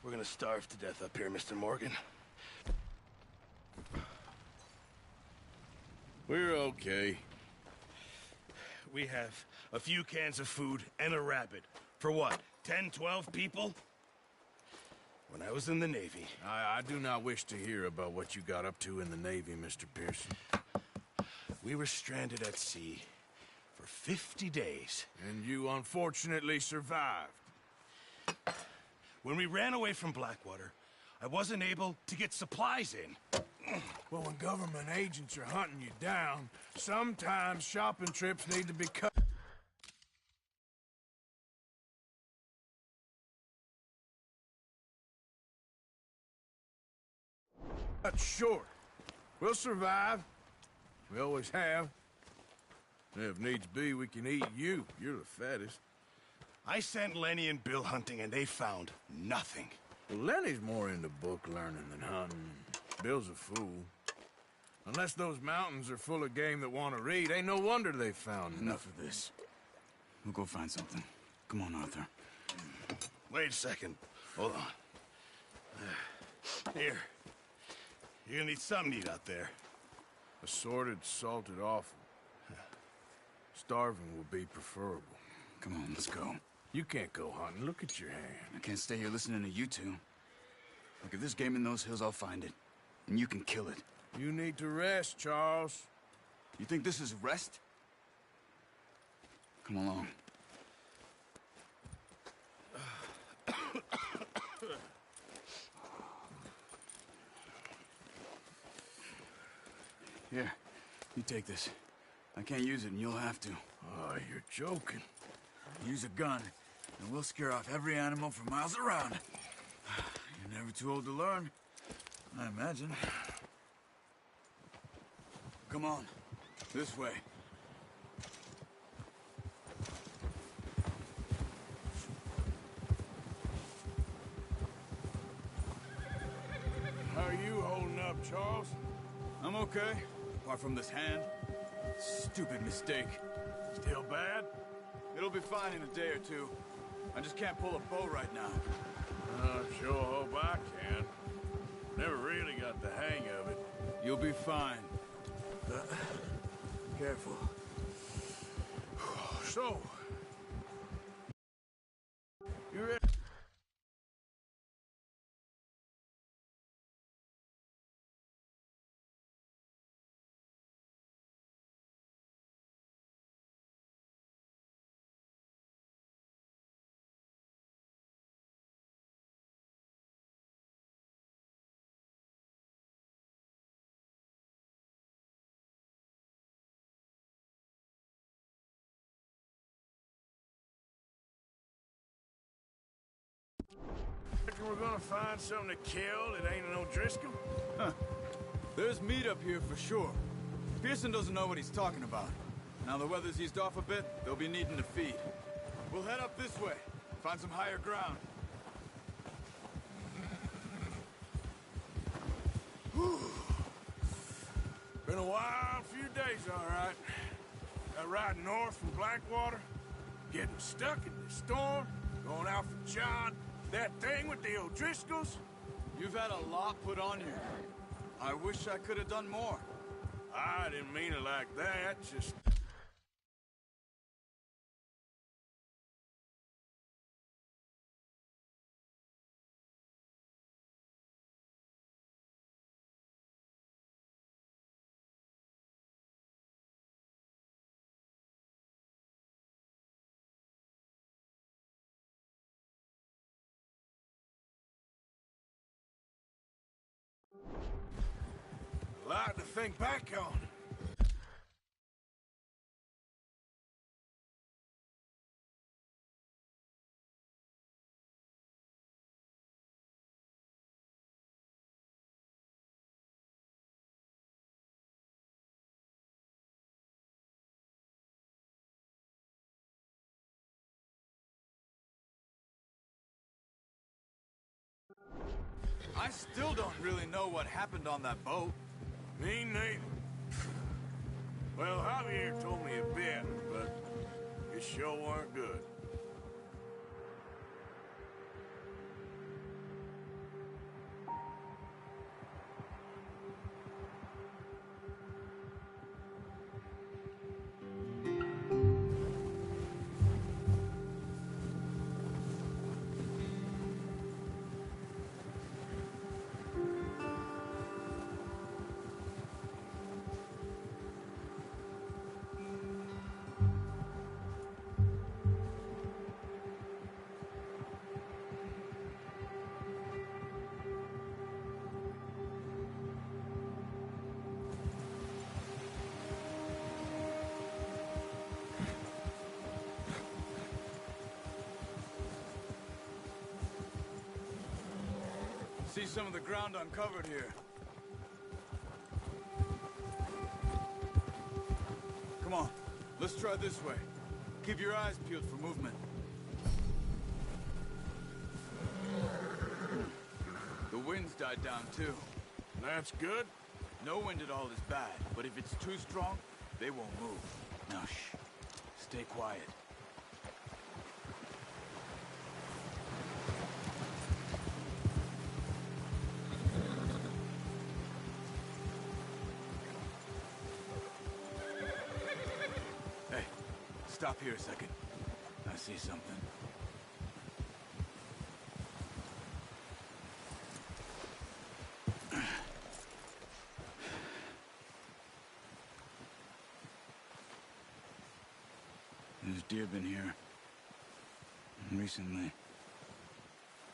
We're gonna starve to death up here, Mr. Morgan. We're okay. We have a few cans of food and a rabbit. For what, 10, 12 people? When I was in the Navy... I do not wish to hear about what you got up to in the Navy, Mr. Pearson. We were stranded at sea for 50 days. And you unfortunately survived. When we ran away from Blackwater, I wasn't able to get supplies in. Well, when government agents are hunting you down, sometimes shopping trips need to be cut short. We'll survive. We always have. If needs be, we can eat you. You're the fattest. I sent Lenny and Bill hunting, and they found nothing. Well, Lenny's more into book learning than hunting. Bill's a fool. Unless those mountains are full of game that want to read, ain't no wonder they found Enough of this. We'll go find something. Come on, Arthur. Wait a second. Hold on. Here. You're gonna need something to eat out there. Assorted, salted offal. Starving will be preferable. Come on, let's go. You can't go hunting. Look at your hand. I can't stay here listening to you two. Look, if there's game in those hills, I'll find it. And you can kill it. You need to rest, Charles. You think this is rest? Come along. Here, you take this. I can't use it, and you'll have to. Oh, you're joking. Use a gun, and we'll scare off every animal for miles around. You're never too old to learn, I imagine. Come on, this way. How are you holding up, Charles? I'm okay, apart from this hand. Stupid mistake. Still bad? It'll be fine in a day or two. I just can't pull a bow right now. Sure hope I can. Never really got the hang of it. You'll be fine. Careful. So... you ready? Reckon we're gonna find something to kill that ain't an O'Driscoll? There's meat up here for sure. Pearson doesn't know what he's talking about. Now the weather's eased off a bit, they'll be needing to feed. We'll head up this way, find some higher ground. Been a wild few days, all right. That ride north from Blackwater, getting stuck in the storm, going out for John, that thing with the O'Driscolls. You've had a lot put on you. I wish I could have done more. I didn't mean it like that, just... a lot to think back on. I still don't really know what happened on that boat. Me neither. Well, Javier told me a bit, but it sure weren't good. see some of the ground uncovered here. Come on, let's try this way. Keep your eyes peeled for movement. The wind's died down too. That's good. No wind at all is bad, but if it's too strong, they won't move. Now shh. Stay quiet. Hey, stop here a second. I see something. There's deer been here. Recently.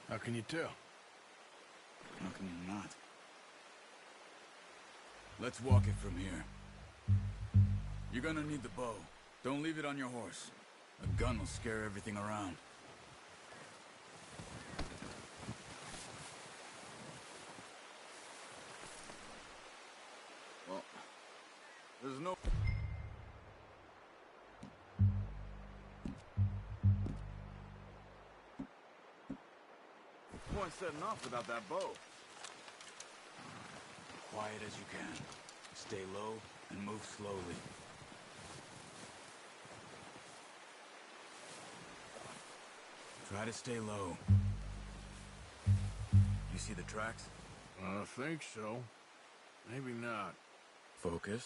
How can you tell? How can you not? Let's walk it from here. You're gonna need the bow. Don't leave it on your horse. A gun will scare everything around. Well, there's no... point setting off without that bow. Quiet as you can. Stay low and move slowly. Try to stay low. You see the tracks? I think so. Maybe not. Focus.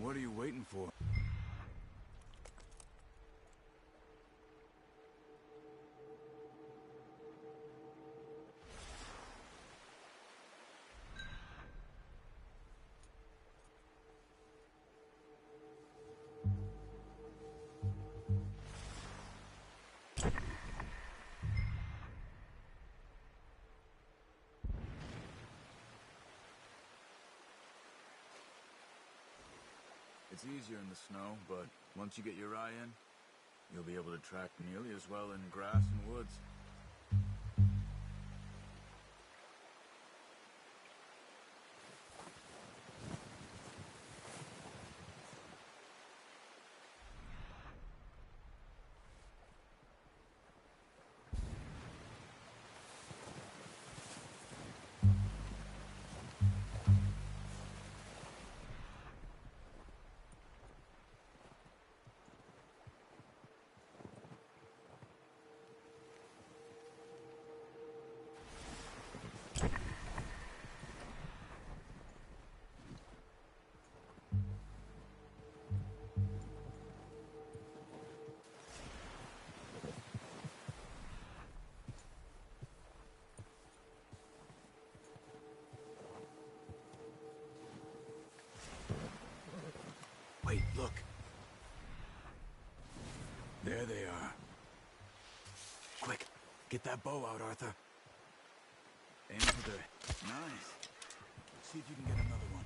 What are you waiting for? It's easier in the snow, but once you get your eye in, you'll be able to track nearly as well in grass and woods. There they are. Quick, get that bow out, Arthur. Aim for the... Nice. See if you can get another one.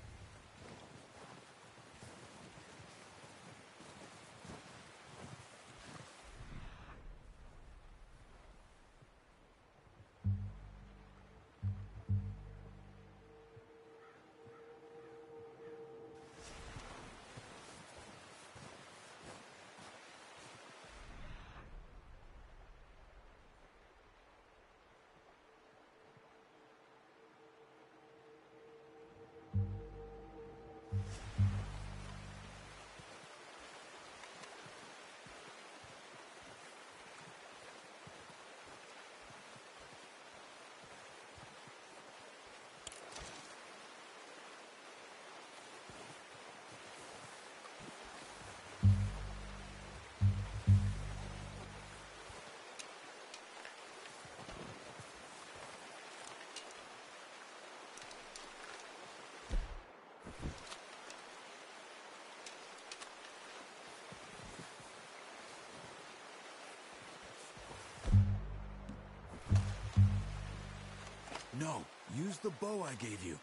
No, use the bow I gave you.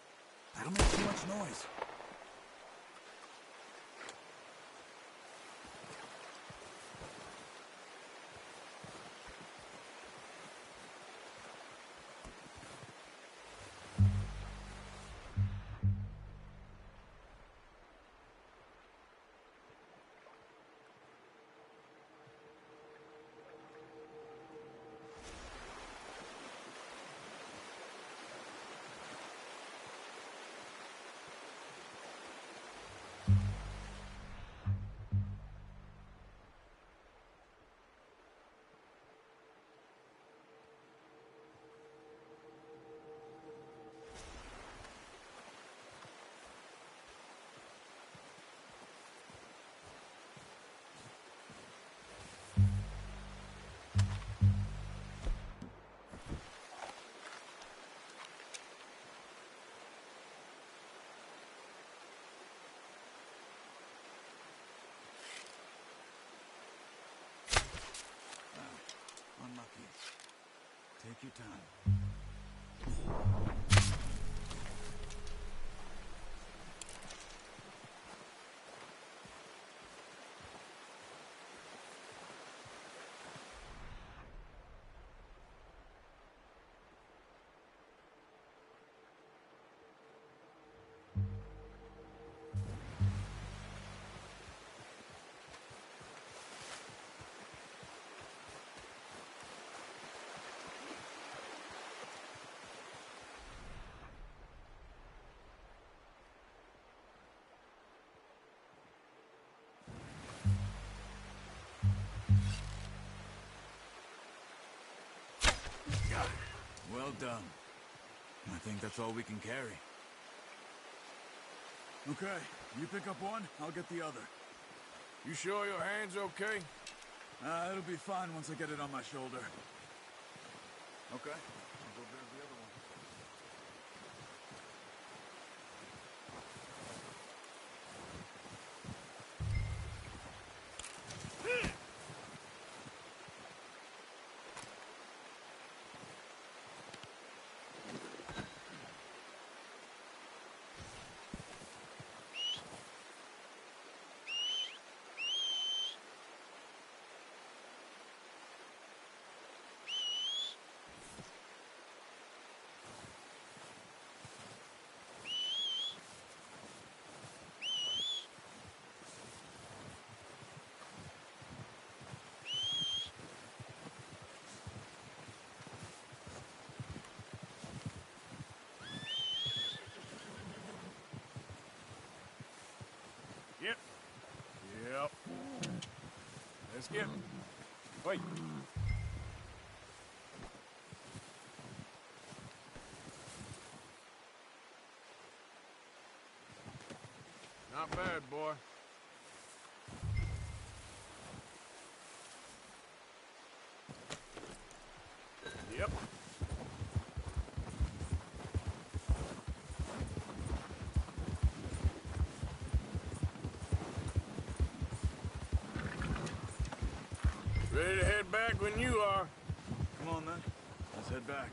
That'll make too much noise. Unlucky. Take your time. Well done. I think that's all we can carry. Okay, you pick up one, I'll get the other. You sure your hand's okay? It'll be fine once I get it on my shoulder. Okay, I'll go grab the other one. Yep. Yep. Let's get... Wait. Not bad, boy. Yep. Ready to head back when you are. Come on, then. Let's head back.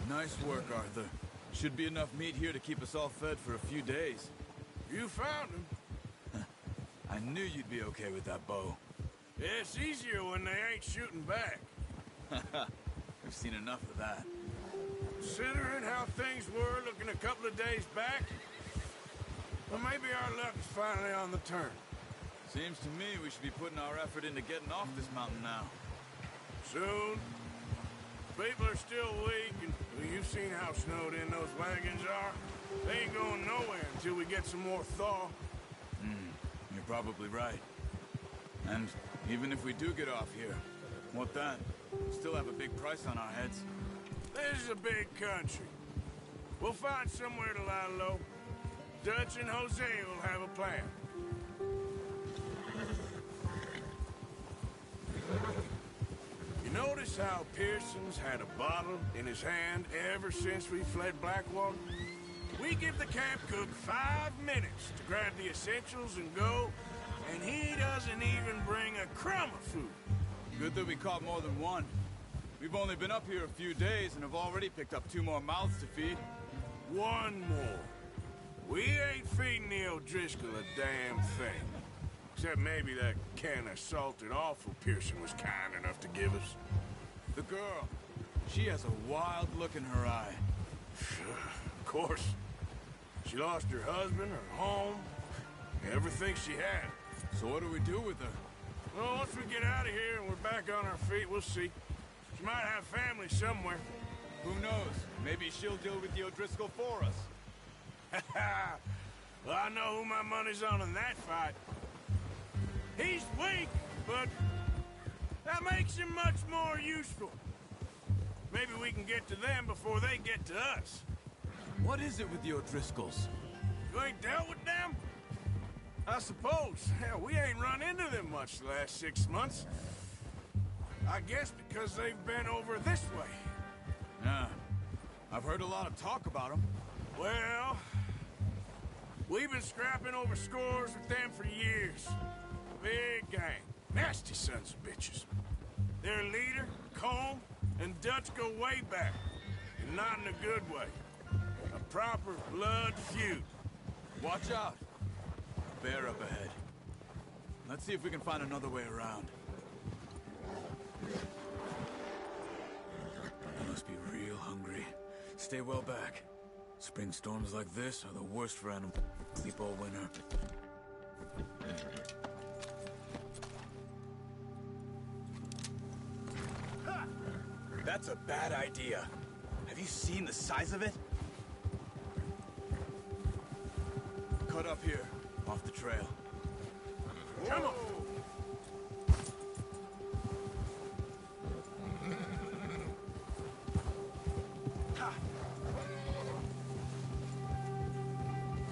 Nice work, Arthur. Should be enough meat here to keep us all fed for a few days. You found him. I knew you'd be okay with that bow. Yeah, it's easier when they ain't shooting back. We've seen enough of that. Considering how things were looking a couple of days back, well, maybe our luck is finally on the turn. Seems to me we should be putting our effort into getting off this mountain now. Soon. People are still weak, and well, you've seen how snowed in those wagons are. They ain't going nowhere until we get some more thaw. You're probably right. And even if we do get off here, what then? Still have a big price on our heads. This is a big country. We'll find somewhere to lie low. Dutch and Jose will have a plan. You notice how Pearson's had a bottle in his hand ever since we fled Blackwater? We give the camp cook 5 minutes to grab the essentials and go, and he doesn't even bring a crumb of food. Good that we caught more than one. We've only been up here a few days and have already picked up 2 more mouths to feed. 1 more. We ain't feeding the O'Driscoll a damn thing. Except maybe that can of salted offal Pearson was kind enough to give us. The girl, she has a wild look in her eye. Of course. She lost her husband, her home, everything she had. So what do we do with her? Well, once we get out of here and we're back on our feet, we'll see. She might have family somewhere. Who knows? Maybe she'll deal with the O'Driscoll for us. Well, I know who my money's on in that fight. He's weak, but that makes him much more useful. Maybe we can get to them before they get to us. What is it with the O'Driscolls? You ain't dealt with them? I suppose. Hell, we ain't run into them much the last 6 months. I guess because they've been over this way. Yeah. I've heard a lot of talk about them. Well, we've been scrapping over scores with them for years. Big gang. Nasty sons of bitches. Their leader, Colm, and Dutch go way back. And not in a good way. A proper blood feud. Watch out. Bear up ahead. Let's see if we can find another way around. They must be real hungry. Stay well back. Spring storms like this are the worst for animals. Sleep all winter. That's a bad idea. Have you seen the size of it? Cut up here, off the trail. Come on!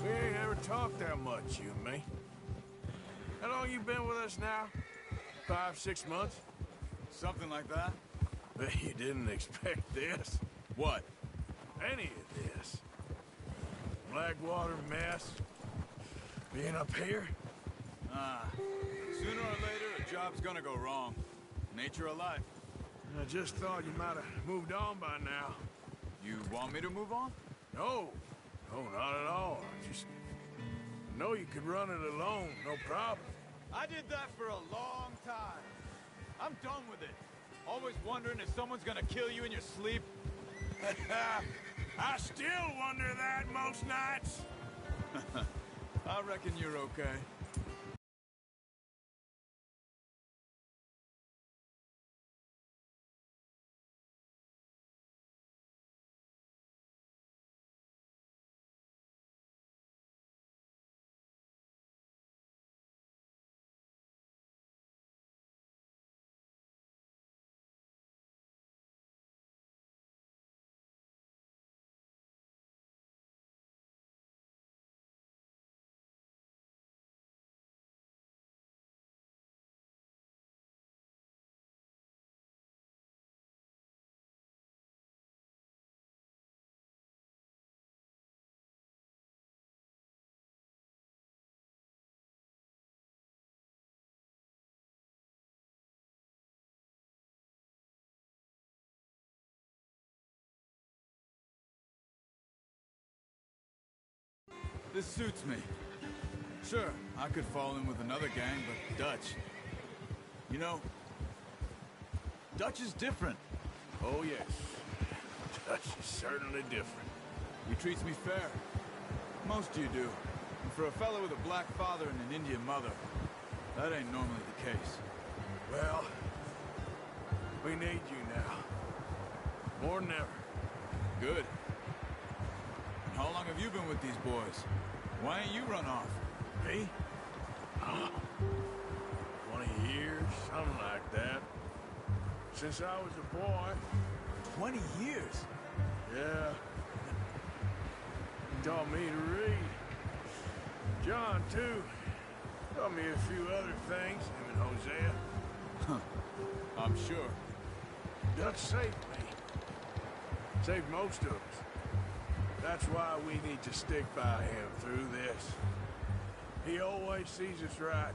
We ain't ever talked that much, you and me. How long you been with us now? 5, 6 months? Something like that? Bet you didn't expect this. What? Any of this. Blackwater mess. Being up here. Sooner or later, a job's gonna go wrong. Nature of life. I just thought you might have moved on by now. You want me to move on? No. No, not at all. I just know you could run it alone, no problem. I did that for a long time. I'm done with it. Always wondering if someone's gonna kill you in your sleep. I still wonder that most nights. I reckon you're okay. This suits me. Sure, I could fall in with another gang, but Dutch... You know, Dutch is different. Oh, yes. Dutch is certainly different. He treats me fair. Most of you do. And for a fellow with a black father and an Indian mother, that ain't normally the case. Well, we need you now. More than ever. Good. And how long have you been with these boys? Why ain't you run off? Me? 20 years, something like that. Since I was a boy. 20 years? Yeah. He taught me to read. John, too. Taught me a few other things, him and Hosea. I'm sure. Dutch saved me. Saved most of us. That's why we need to stick by him through this. He always sees us right.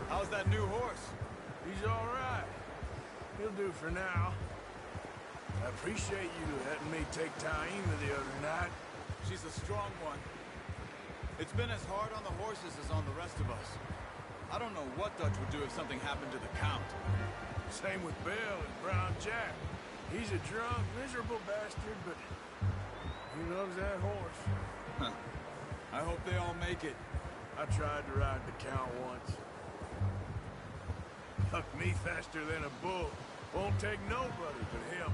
How's that new horse? He's all right. He'll do for now. I appreciate you letting me take Taima the other night. She's a strong one. It's been as hard on the horses as on the rest of us. I don't know what Dutch would do if something happened to the Count. Same with Bill and Brown Jack. He's a drunk, miserable bastard, but he loves that horse. Huh. I hope they all make it. I tried to ride the Count once. Bucked me faster than a bull. Won't take nobody but him.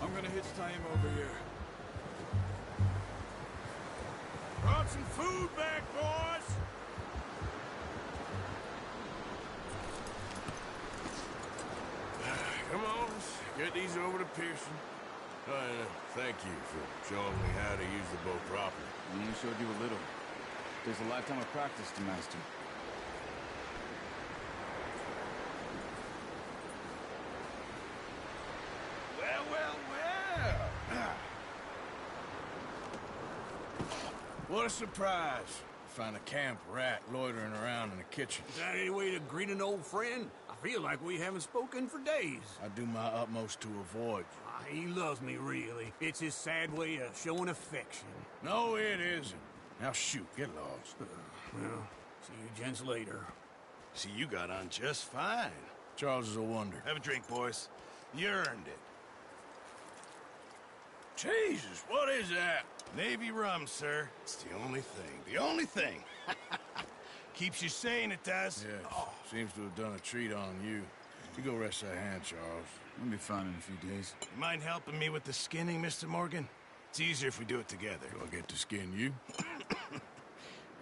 I'm gonna hitch Taima over here. Brought some food back, boys! Come on, let's get these over to Pearson. Thank you for showing me how to use the boat properly. I only showed you a little. There's a lifetime of practice to master. Well, well, well! What a surprise. Find a camp rat loitering around in the kitchen. Is that any way to greet an old friend? I feel like we haven't spoken for days. I do my utmost to avoid you. He loves me, really. It's his sad way of showing affection. No, it isn't. Now shoot, get lost. Well, see you gents later. See, you got on just fine. Charles is a wonder. Have a drink, boys. You earned it. Jesus, what is that? Navy rum, sir. It's the only thing. The only thing. Keeps you sane, it does. Yes, seems to have done a treat on you. You go rest that hand, Charles. We'll be fine in a few days. You mind helping me with the skinning, Mr. Morgan? It's easier if we do it together. Do I get to skin you?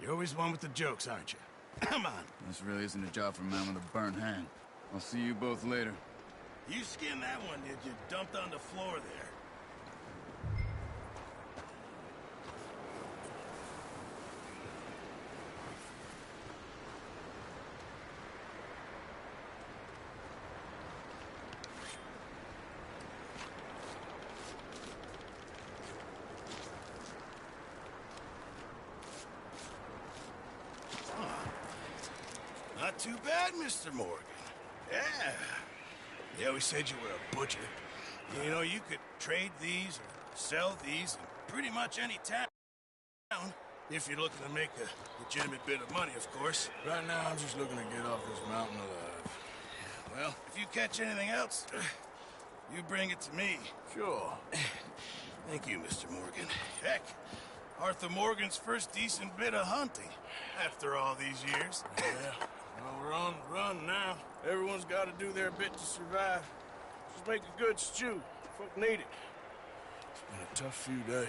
You're always one with the jokes, aren't you? Come on. This really isn't a job for a man with a burnt hand. I'll see you both later. You skinned that one, did you? Dumped on the floor there. Not too bad, Mr. Morgan. Yeah. They always said you were a butcher. You know, you could trade these or sell these in pretty much any town. If you're looking to make a legitimate bit of money, of course. Right now, I'm just looking to get off this mountain alive. Well, if you catch anything else, you bring it to me. Sure. Thank you, Mr. Morgan. Heck, Arthur Morgan's first decent bit of hunting after all these years. Yeah. Well, we're on the run now. Everyone's got to do their bit to survive. Just make a good stew. Folk need it. It's been a tough few days.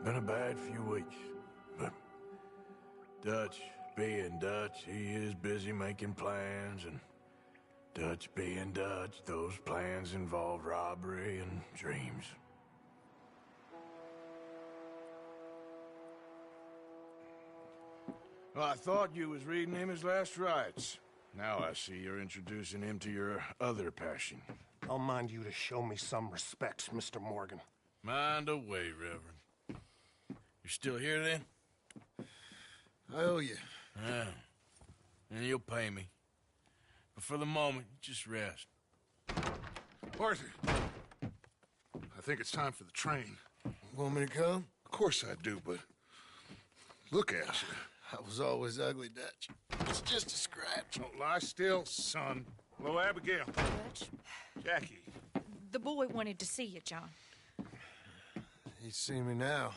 Been a bad few weeks, but Dutch being Dutch, he is busy making plans, and Dutch being Dutch, those plans involve robbery and dreams. Well, I thought you was reading him his last rites. Now I see you're introducing him to your other passion. I'll mind you to show me some respect, Mr. Morgan. Mind away, Reverend. You still here, then? I owe you. Yeah. And you'll pay me. But for the moment, just rest. Arthur, I think it's time for the train. Want me to come? Of course I do, but look at you. I was always ugly, Dutch. It's just a scratch. Don't lie still, son. Hello, Abigail. Dutch, Jackie. the boy wanted to see you, John. He's seen me now.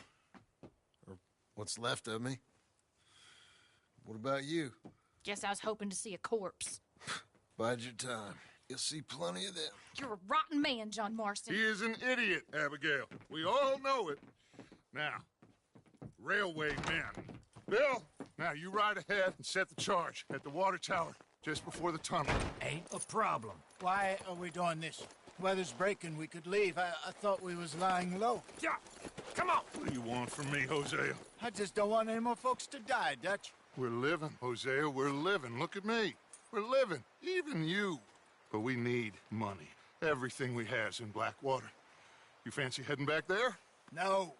Or what's left of me. What about you? Guess I was hoping to see a corpse. Bide your time. You'll see plenty of them. You're a rotten man, John Marston. He is an idiot, Abigail. We all know it. Now, railway men. Bill, now you ride ahead and set the charge at the water tower just before the tunnel. Ain't a problem. Why are we doing this? Weather's breaking, we could leave. I thought we was lying low. Yeah, come on. What do you want from me, Hosea? I just don't want any more folks to die, Dutch. We're living, Hosea. We're living. Look at me. We're living. Even you. But we need money. Everything we has in Blackwater. You fancy heading back there? No.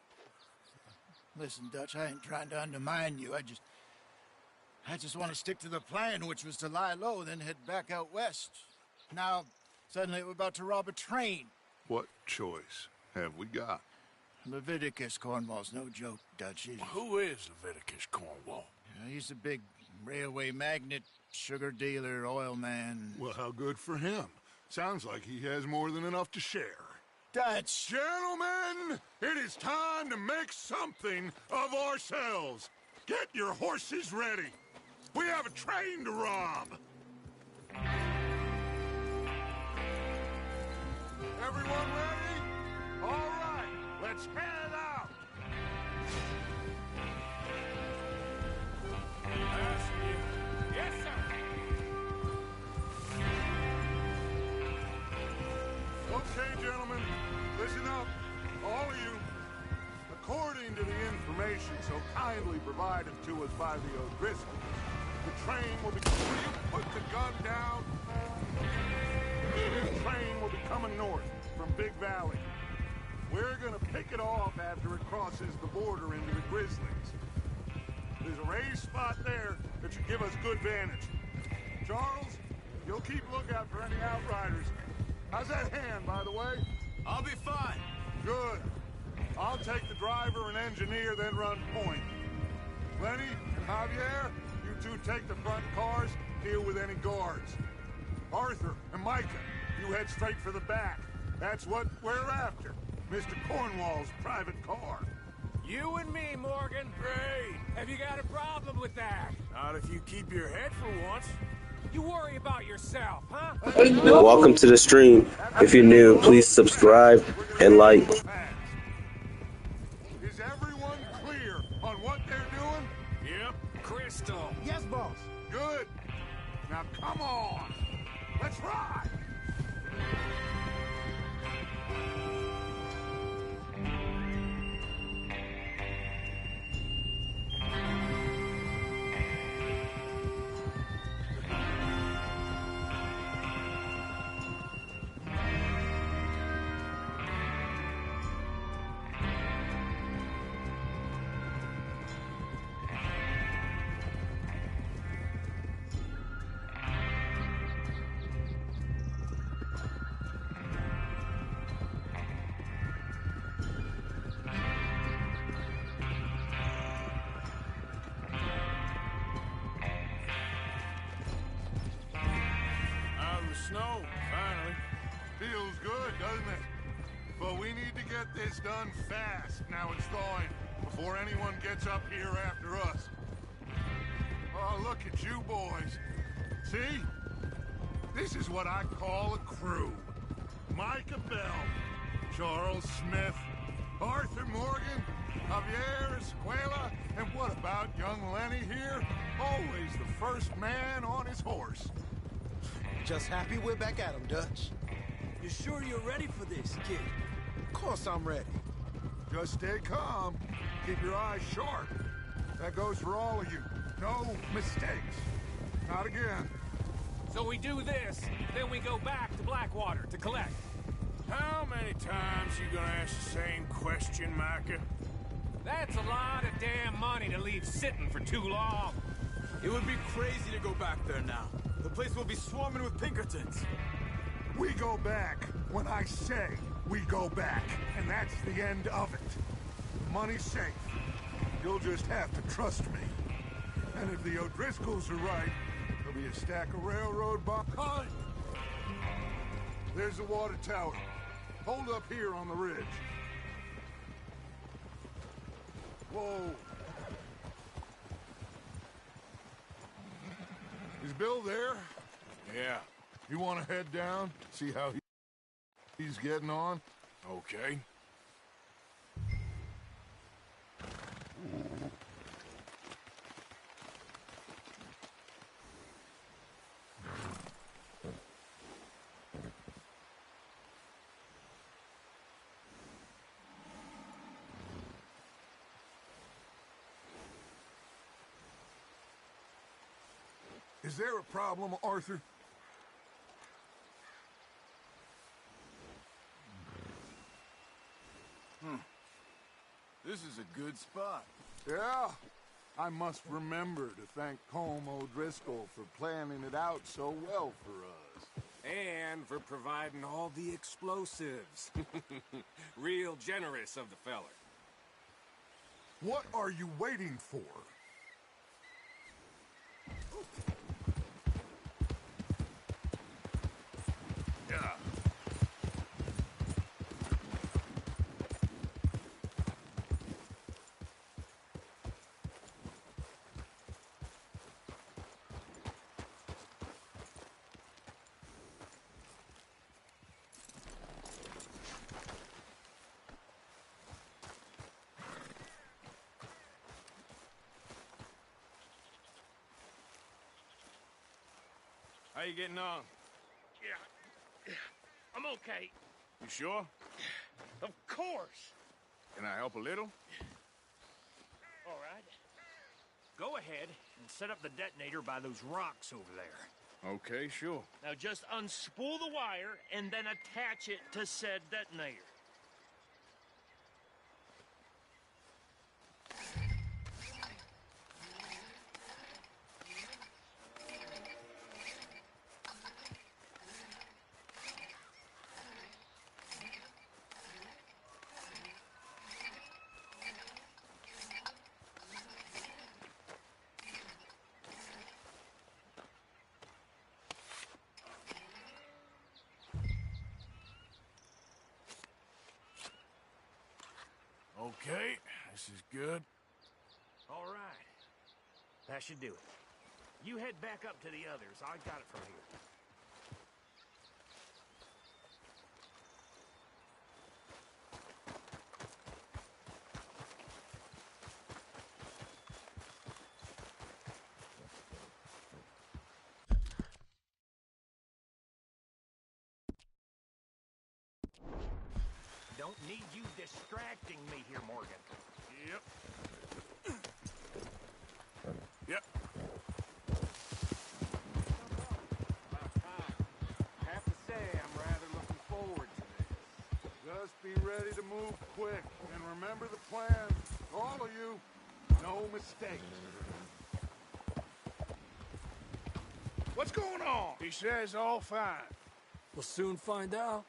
Listen, Dutch, I ain't trying to undermine you. I just want to stick to the plan, which was to lie low, then head back out west. Now, suddenly we're about to rob a train. What choice have we got? Leviticus Cornwall's no joke, Dutch. Who is Leviticus Cornwall? He's a big railway magnate, sugar dealer, oil man. Well, how good for him. Sounds like he has more than enough to share. Dutch! Gentlemen, it is time to make something of ourselves. Get your horses ready. We have a train to rob. Everyone ready? All right, let's head out. Yes, sir. Okay, gentlemen, listen up, all of you. According to the information so kindly provided to us by the O'Driscolls, the train will be... Will you put the gun down? The train will be coming north from Big Valley. We're gonna pick it off after it crosses the border into the Grizzlies. There's a raised spot there that should give us good vantage. Charles, you'll keep lookout for any outriders. How's that hand, by the way? I'll be fine. Good. I'll take the driver and engineer, then run point. Lenny and Javier, you two take the front cars, deal with any guards. Arthur and Micah, you head straight for the back. That's what we're after. Mr. Cornwall's private car. You and me, Morgan. Great. Have you got a problem with that? Not if you keep your head for once. You worry about yourself, huh? Welcome to the stream. If you're new, please subscribe and like. Is everyone clear on what they're doing? Yep, crystal. Yes, boss. Good. Now come on. Let's ride. Snow, finally. Feels good, doesn't it? But we need to get this done fast now it's thawing, before anyone gets up here after us. Oh, look at you boys. See? This is what I call a crew. Micah Bell, Charles Smith, Arthur Morgan, Javier, Escuela, and what about young Lenny here? Always the first man on his horse. Just happy we're back at him, Dutch. You sure you're ready for this, kid? Of course I'm ready. Just stay calm. Keep your eyes sharp. That goes for all of you. No mistakes. Not again. So we do this, then we go back to Blackwater to collect. How many times you gonna ask the same question, Micah? That's a lot of damn money to leave sitting for too long. It would be crazy to go back there now. The place will be swarming with Pinkertons. We go back when I say we go back, and that's the end of it. Money's safe. You'll just have to trust me. And if the O'Driscolls are right, there'll be a stack of railroad behind. There's the water tower. Hold up here on the ridge. Whoa. Is Bill there? Yeah. You want to head down, see how he's getting on? Okay. Is there a problem, Arthur? This is a good spot. Yeah. I must remember to thank Colm O'Driscoll for planning it out so well for us. And for providing all the explosives. Real generous of the feller. What are you waiting for? Yeah. How you getting on? Yeah. I'm okay. You sure? Of course. Can I help a little? All right. Go ahead and set up the detonator by those rocks over there. Okay, sure. Now just unspool the wire and then attach it to said detonator. Okay, this is good. All right. That should do it. You head back up to the others. I got it from here. Don't need you distracting me here, Morgan. Yep. Yep. I have to say, I'm rather looking forward to this. Just be ready to move quick, and remember the plan. All of you, no mistakes. What's going on? He says all fine. We'll soon find out.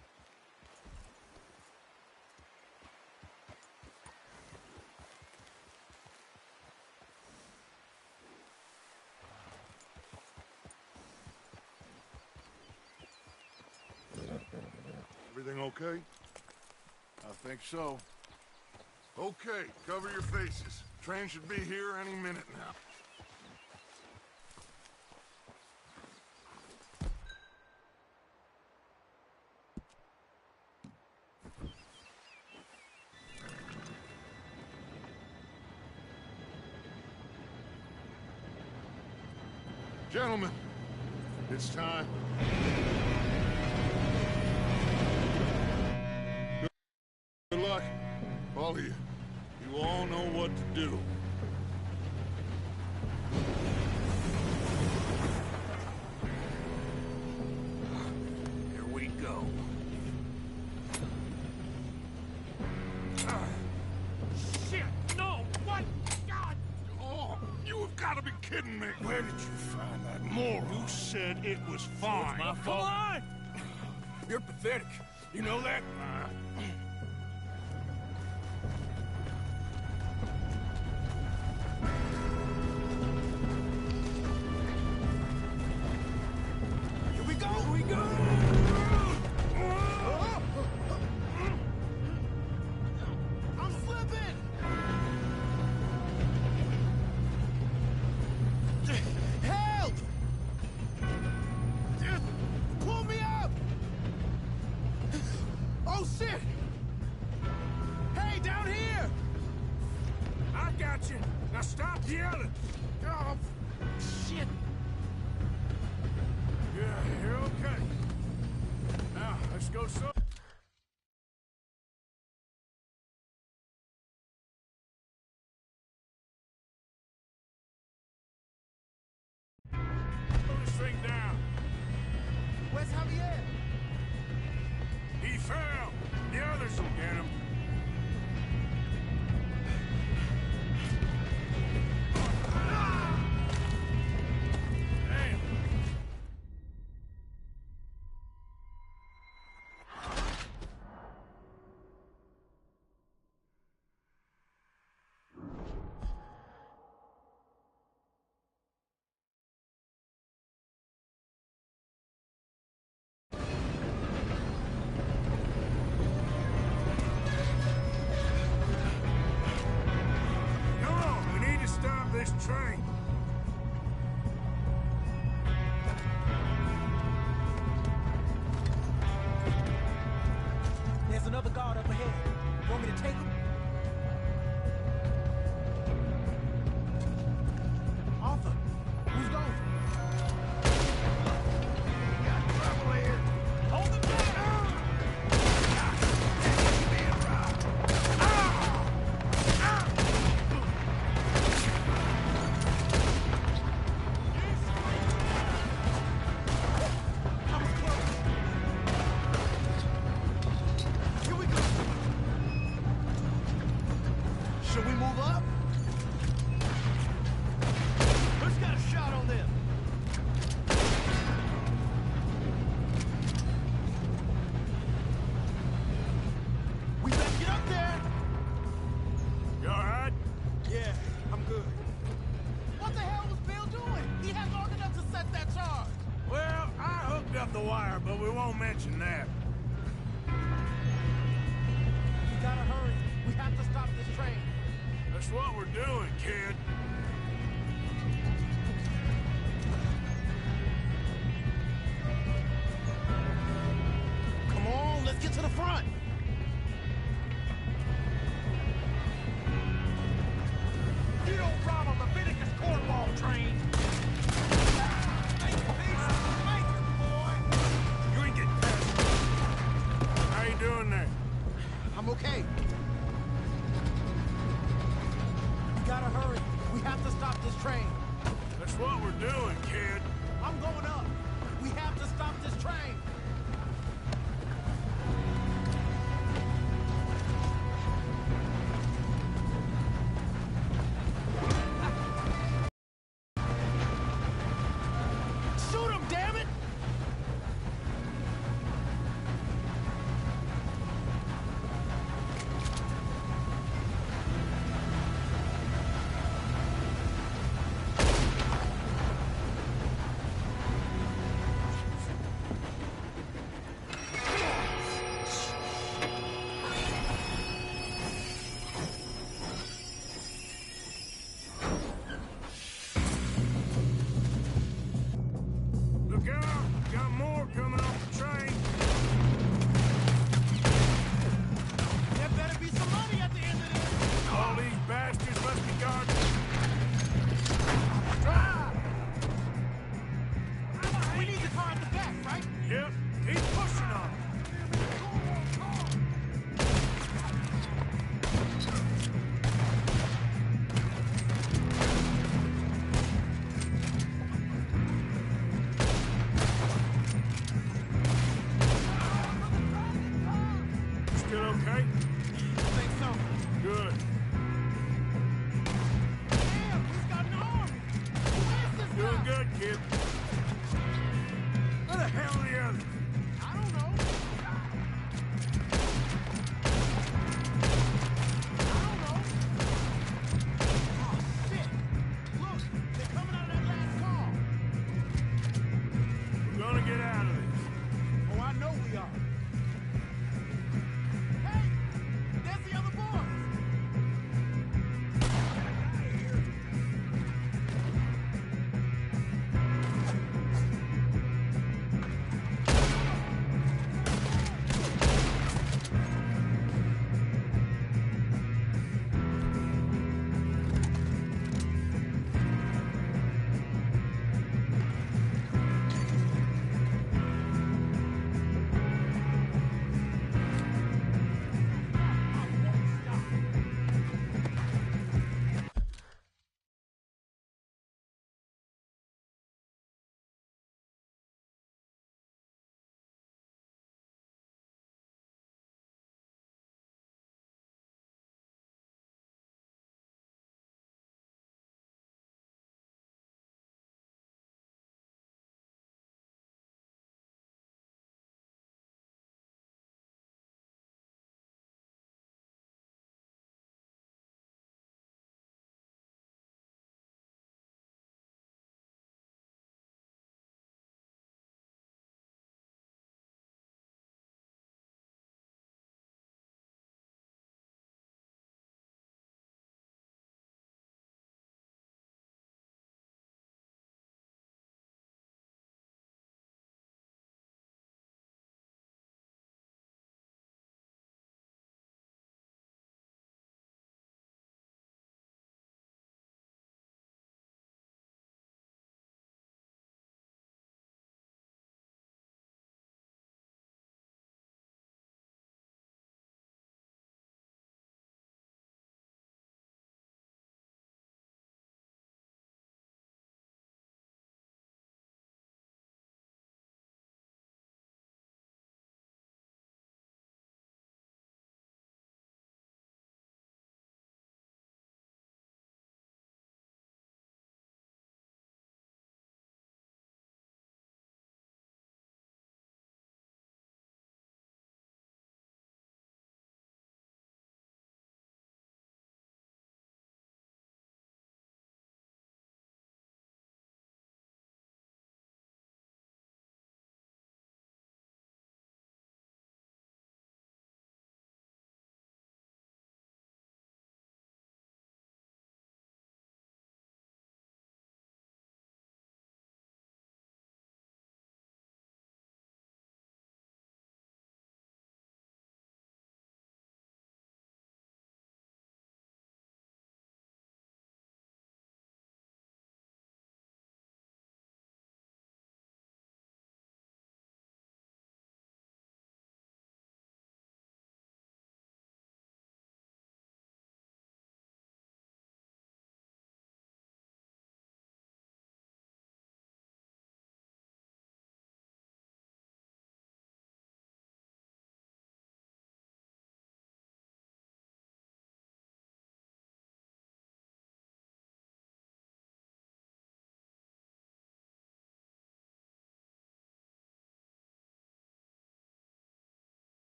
Everything okay? I think so. Okay, cover your faces. Train should be here any minute now. Gentlemen, it's time. Good luck, all of you. You all know what to do. Here we go. Shit! No! What? God! Oh, you have got to be kidding me. Where did you find that moron? You said it was fine. My fault. Come on! You're pathetic. You know that? Here we go! Here we go! I'm slipping! Help! Pull me up! Oh, shit! Hey, down here! I got you. Now stop yelling. Oh, shit! Yeah, you're okay. Now, let's go so. Pull this thing down. Where's Javier? He fell. The others will get him. Damn. Come on, we need to stop this train. There's another guard up ahead. You want me to take him? Arthur, who's going? Got trouble here. Hold them down! Here we go. Should we move up? Who's got a shot on them? We better get up there. You all right? Yeah, I'm good. What the hell was Bill doing? He had long enough to set that charge. Well, I hooked up the wire, but we won't mention that. We gotta hurry. We have to stop this train. That's what we're doing, kid. Come on, let's get to the front. You don't rob a Leviticus cornball train! You ain't getting past me. How you doing there? I'm okay. We gotta hurry. We have to stop this train. That's what we're doing, kid. I'm going up. We have to stop this train. Shoot him, damn it! kid. Where the hell are the others? I don't know. We're gonna get out of this. Oh, I know we are. Hey! There's the other boys!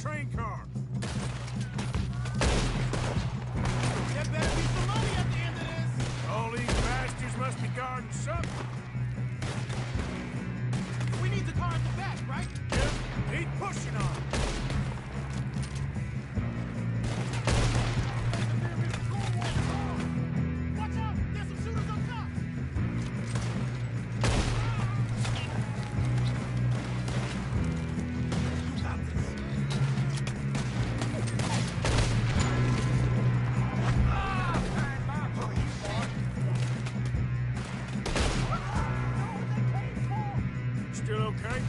train car. There better be some money at the end of this. All these bastards must be guarding something. We need the car at the back, right? Yep, keep pushing on. Watch out! There's some shooters up top! You got this. Still okay?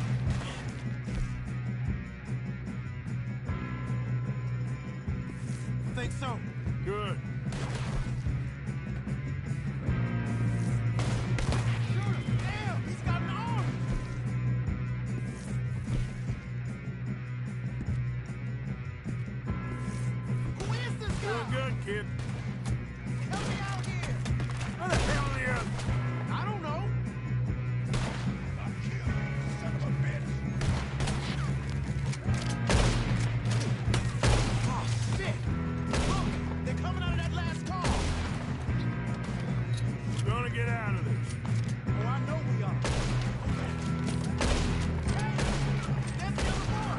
Think so. Good. Damn, he's got an arm! Who is this guy? Doing good, kid. Help me out here! Where the hell are the others? I don't know. Son of a bitch. Oh, shit! Look, they're coming out of that last car. We're gonna get out of this. Oh, I know we are. Hey, there's the other boy.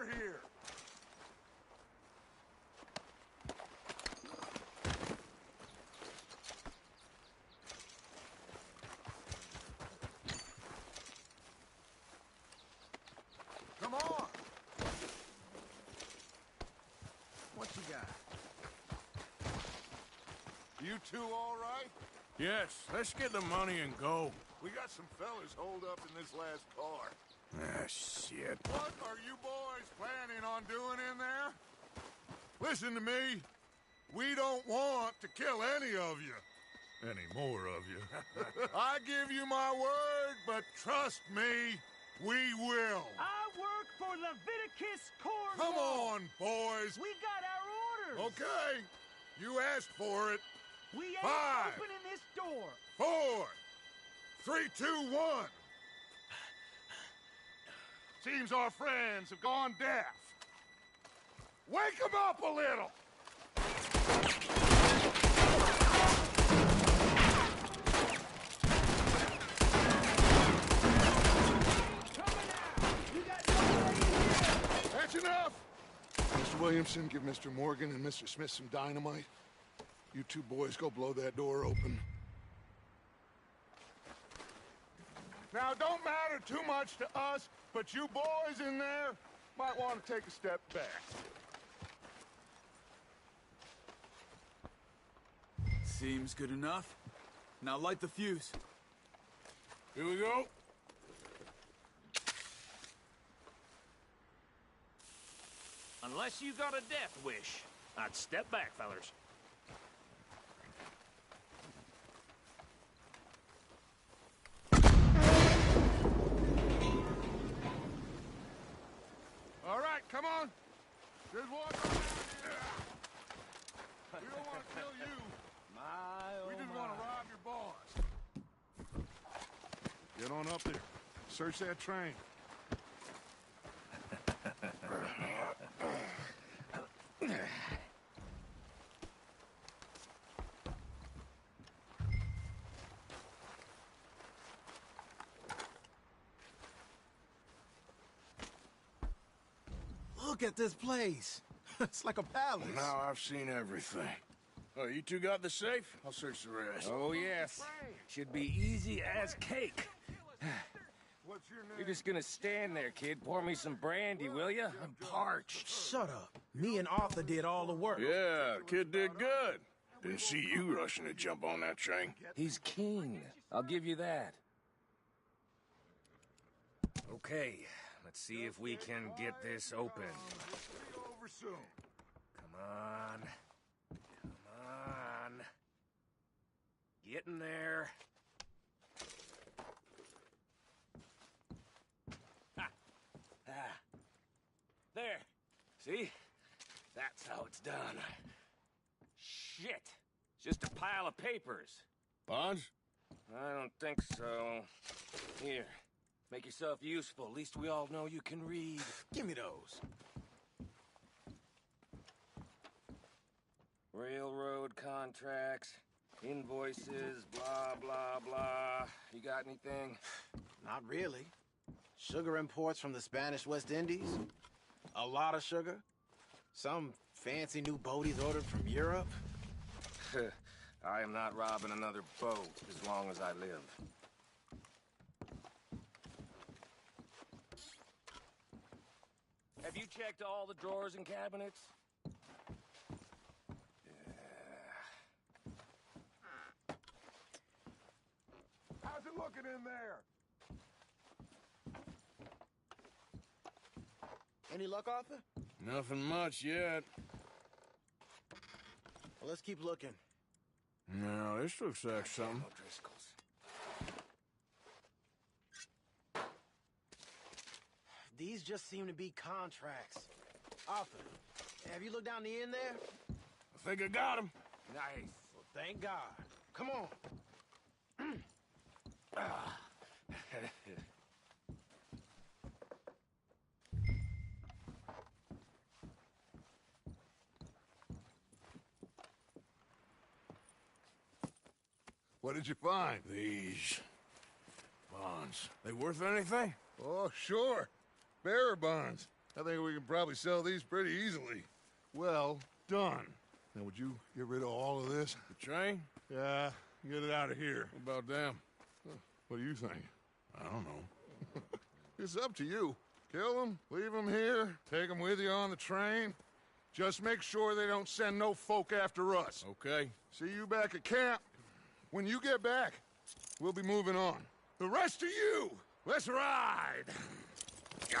over here. Come on. What you got? You two all right? Yes, let's get the money and go. We got some fellas holed up in this last car. Ah, shit. What are you boys planning on doing in there? Listen to me. We don't want to kill any of you. Any more of you. I give you my word, but trust me, we will. I work for Leviticus Cornwall. Come on, boys. We got our orders. Okay. You asked for it. We ain't 5, opening this door. 4, 3, 2, 1. Seems our friends have gone deaf. Wake them up a little. That's enough. Mr. Williamson, give Mr. Morgan and Mr. Smith some dynamite. You two boys go blow that door open. Now, don't matter too much to us, but you boys in there might want to take a step back. Seems good enough. Now light the fuse. Here we go. Unless you got a death wish, I'd step back, fellers. All right, come on. There's one right here. We don't want to kill you. We just want to rob your boss. Get on up there. Search that train. Look at this place. It's like a palace. Now I've seen everything. Oh, you two got the safe? I'll search the rest. Oh, yes. Should be easy as cake. What's your name? You're just gonna stand there, kid. Pour me some brandy, will ya? I'm parched. Shut up. Me and Arthur did all the work. Yeah, the kid did good. Didn't see you rushing to jump on that train. He's keen. I'll give you that. Okay, let's see if we can get this open. Over soon. Come on. Come on. Get in there. Ha. Ah. There. See? That's how it's done. Shit. It's just a pile of papers. Bonds? I don't think so. Here. Make yourself useful. At least we all know you can read. Give me those. Railroad contracts, invoices, blah, blah, blah. You got anything? Not really. Sugar imports from the Spanish West Indies. A lot of sugar. Some fancy new boat he's ordered from Europe. I am not robbing another boat as long as I live. Have you checked all the drawers and cabinets? How's it looking in there? Any luck, Arthur? Nothing much yet. Well, let's keep looking. No, this looks like something. Driscoll's. These just seem to be contracts. Arthur, have you looked down the end there? I think I got him. Nice. Well, thank God. Come on. What did you find? These bonds. They worth anything? Oh, sure. Bearer bonds. I think we can probably sell these pretty easily. Well done. Now, would you get rid of all of this? The train? Yeah, get it out of here. What about them? What do you think? I don't know. It's up to you. Kill them, leave them here, take them with you on the train. Just make sure they don't send no folk after us. Okay. See you back at camp. When you get back, we'll be moving on. The rest of you, let's ride! Yeah.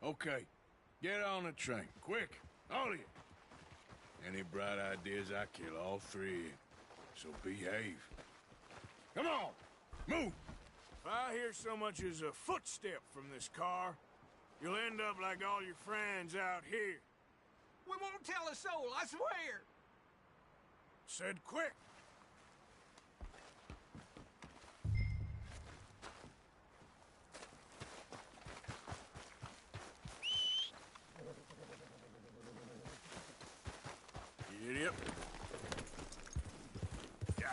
Okay, get on the train, quick, all of you. Any bright ideas, I kill all three, so behave. Come on, move! If I hear so much as a footstep from this car, you'll end up like all your friends out here. We won't tell a soul, I swear! Said quick. Idiot. Yeah.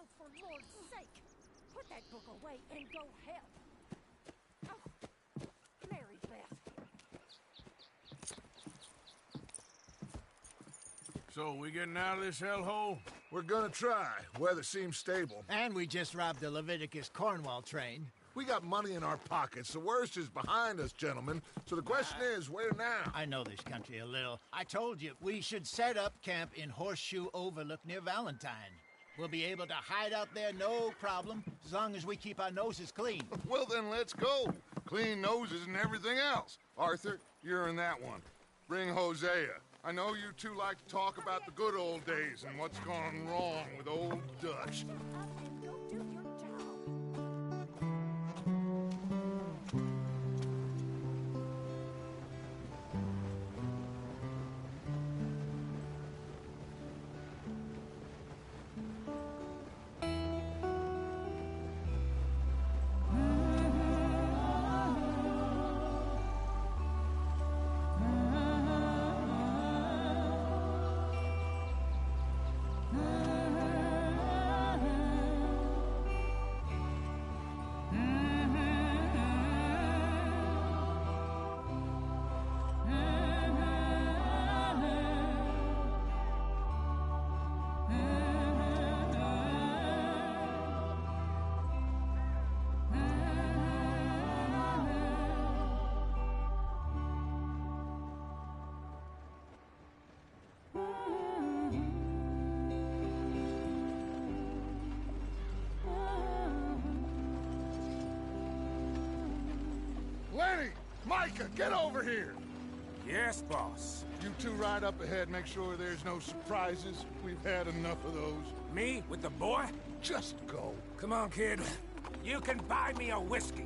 Oh, for Lord's sake, put that book away and go help. Oh, Mary Beth. So, we getting out of this hellhole? We're gonna try. Weather seems stable. And we just robbed the Leviticus Cornwall train. We got money in our pockets. The worst is behind us, gentlemen. So the question is, where now? I know this country a little. I told you, we should set up camp in Horseshoe Overlook near Valentine. We'll be able to hide out there, no problem, as long as we keep our noses clean. Well, then let's go. Clean noses and everything else. Arthur, you're in that one. Bring Hosea. I know you two like to talk about the good old days and what's gone wrong with old Dutch. Micah, get over here! Yes, boss. You two ride up ahead, make sure there's no surprises. We've had enough of those. Me with the boy? Just go. Come on, kid. You can buy me a whiskey.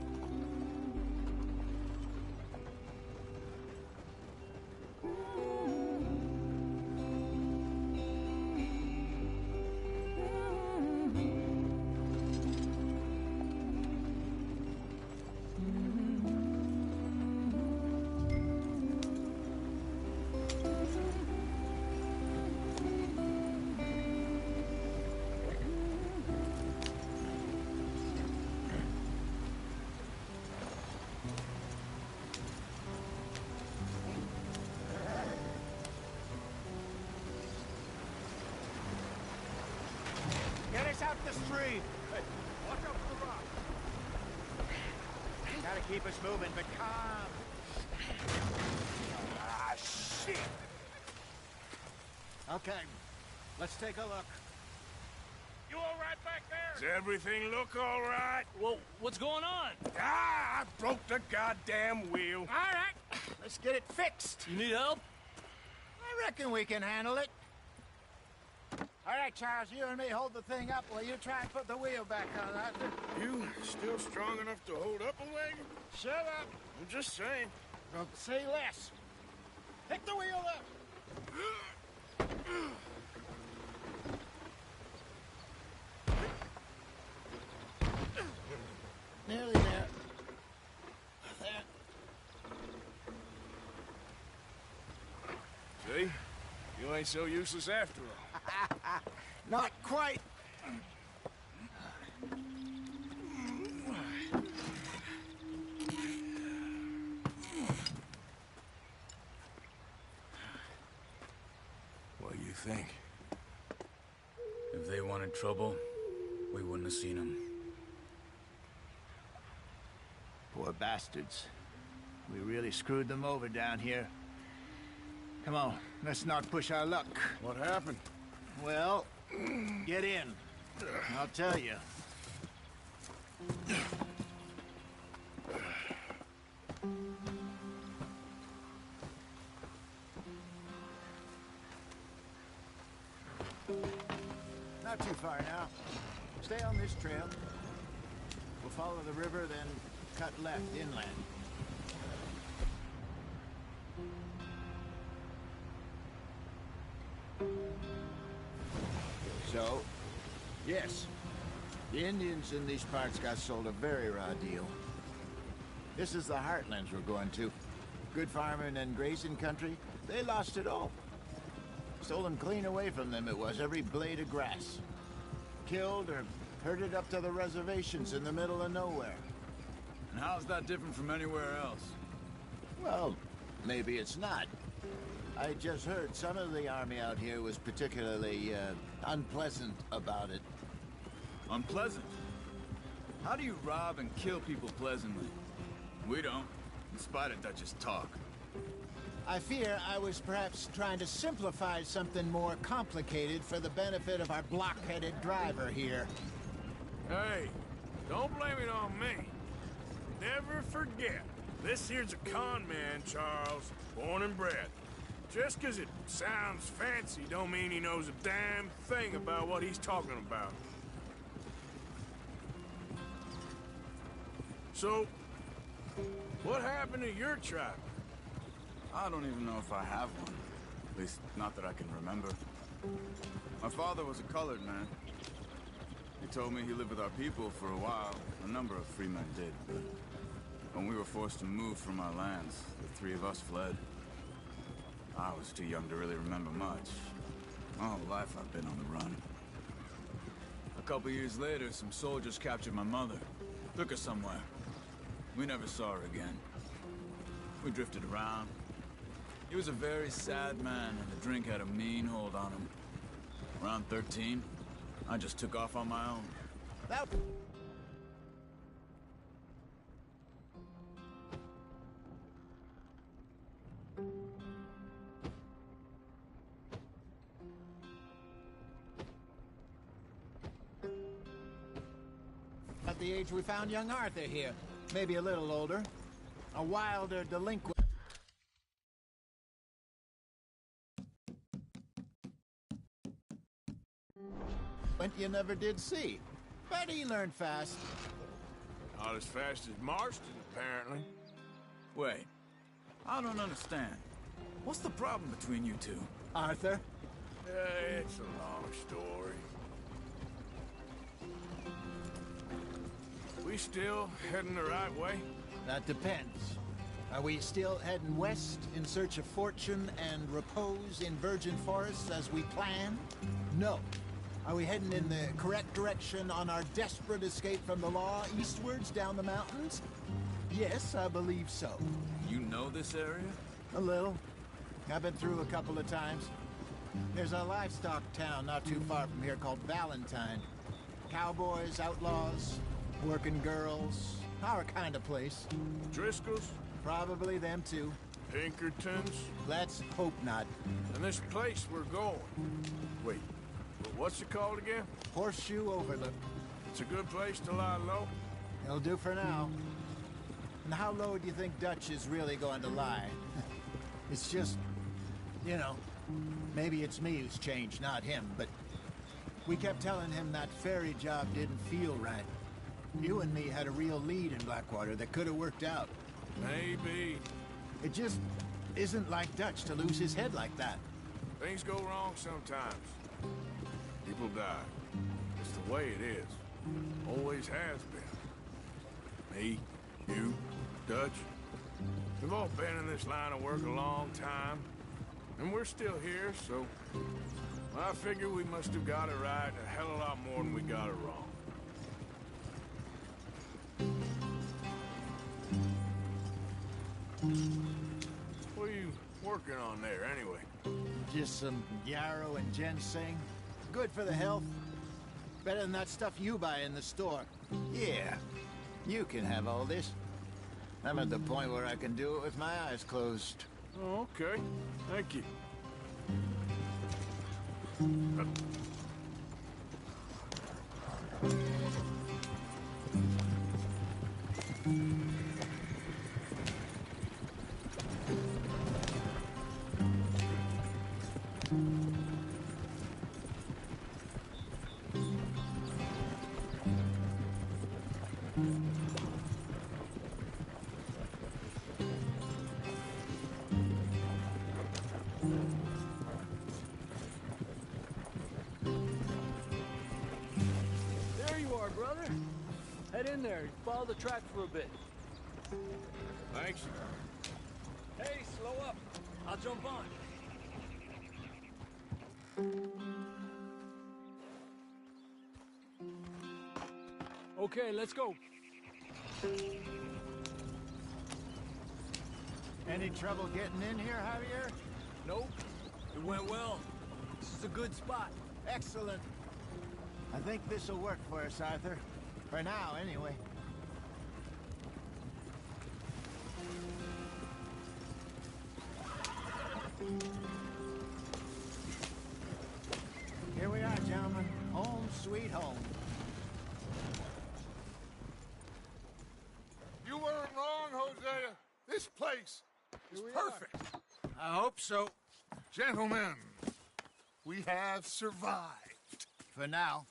Get us out the stream. Hey, watch out for the rock. Gotta keep us moving, but calm. Ah, shit. Okay, let's take a look. You all right back there? Does everything look all right? Well, what's going on? Ah, I broke the goddamn wheel. All right, let's get it fixed. You need help? I reckon we can handle it. All right, Charles, you and me hold the thing up while you try and put the wheel back on that. You still strong enough to hold up a wagon? Shut up. I'm just saying. Don't say less. Pick the wheel up. Nearly there. There. See? You ain't so useless after all. Not quite. What do you think? If they wanted trouble, we wouldn't have seen them. Poor bastards. We really screwed them over down here. Come on, let's not push our luck. What happened? Well, get in. I'll tell you. Not too far now. Stay on this trail. We'll follow the river, then cut left inland. So, yes, the Indians in these parts got sold a very raw deal. This is the heartlands we're going to. Good farming and grazing country, they lost it all. Stolen clean away from them it was, every blade of grass. Killed or herded up to the reservations in the middle of nowhere. And how's that different from anywhere else? Well, maybe it's not. I just heard some of the army out here was particularly, unpleasant about it. Unpleasant? How do you rob and kill people pleasantly? We don't, in spite of Dutch's talk. I fear I was perhaps trying to simplify something more complicated for the benefit of our block-headed driver here. Hey, don't blame it on me. Never forget, this here's a con man, Charles, born and bred. Just 'cause it sounds fancy don't mean he knows a damn thing about what he's talking about. So, what happened to your tribe? I don't even know if I have one. At least, not that I can remember. My father was a colored man. He told me he lived with our people for a while. A number of free men did, but when we were forced to move from our lands, the three of us fled. I was too young to really remember much. My whole life I've been on the run. A couple years later, some soldiers captured my mother. Took her somewhere. We never saw her again. We drifted around. He was a very sad man, and the drink had a mean hold on him. Around 13, I just took off on my own. That... At the age we found young Arthur here. Maybe a little older. A wilder delinquent. You never did see. But he learned fast. Not as fast as Marston, apparently. Wait, I don't understand. What's the problem between you two? Arthur? It's a long story. We still heading the right way? That depends. Are we still heading west in search of fortune and repose in virgin forests as we planned? No. Are we heading in the correct direction on our desperate escape from the law eastwards down the mountains? Yes, I believe so. You know this area? A little. I've been through a couple of times. There's a livestock town not too far from here called Valentine. Cowboys, outlaws, working girls, our kind of place. Driscolls? Probably them too. Pinkertons? Let's hope not. And this place we're going. Wait, what's it called again? Horseshoe Overlook. It's a good place to lie low? It'll do for now. And how low do you think Dutch is really going to lie? It's just, you know, maybe it's me who's changed, not him, but we kept telling him that ferry job didn't feel right. You and me had a real lead in Blackwater that could have worked out. Maybe. It just isn't like Dutch to lose his head like that. Things go wrong sometimes. People die. It's the way it is. Always has been. Me, you, Dutch. We've all been in this line of work a long time. And we're still here, so... I figure we must have got it right a hell of a lot more than we got it wrong. What are you working on there, anyway? Just some yarrow and ginseng. Good for the health. Better than that stuff you buy in the store. Yeah, you can have all this. I'm at the point where I can do it with my eyes closed. Oh, okay. Thank you. There you are, brother. Head in there. Follow the track for a bit. Thanks. Hey, slow up. I'll jump on. Okay, let's go. Any trouble getting in here, Javier? Nope. It went well. This is a good spot. Excellent. I think this'll work for us, Arthur. For now, anyway. Here we are, gentlemen. Home sweet home. You weren't wrong, Hosea. This place is perfect. I hope so. Gentlemen, we have survived. For now.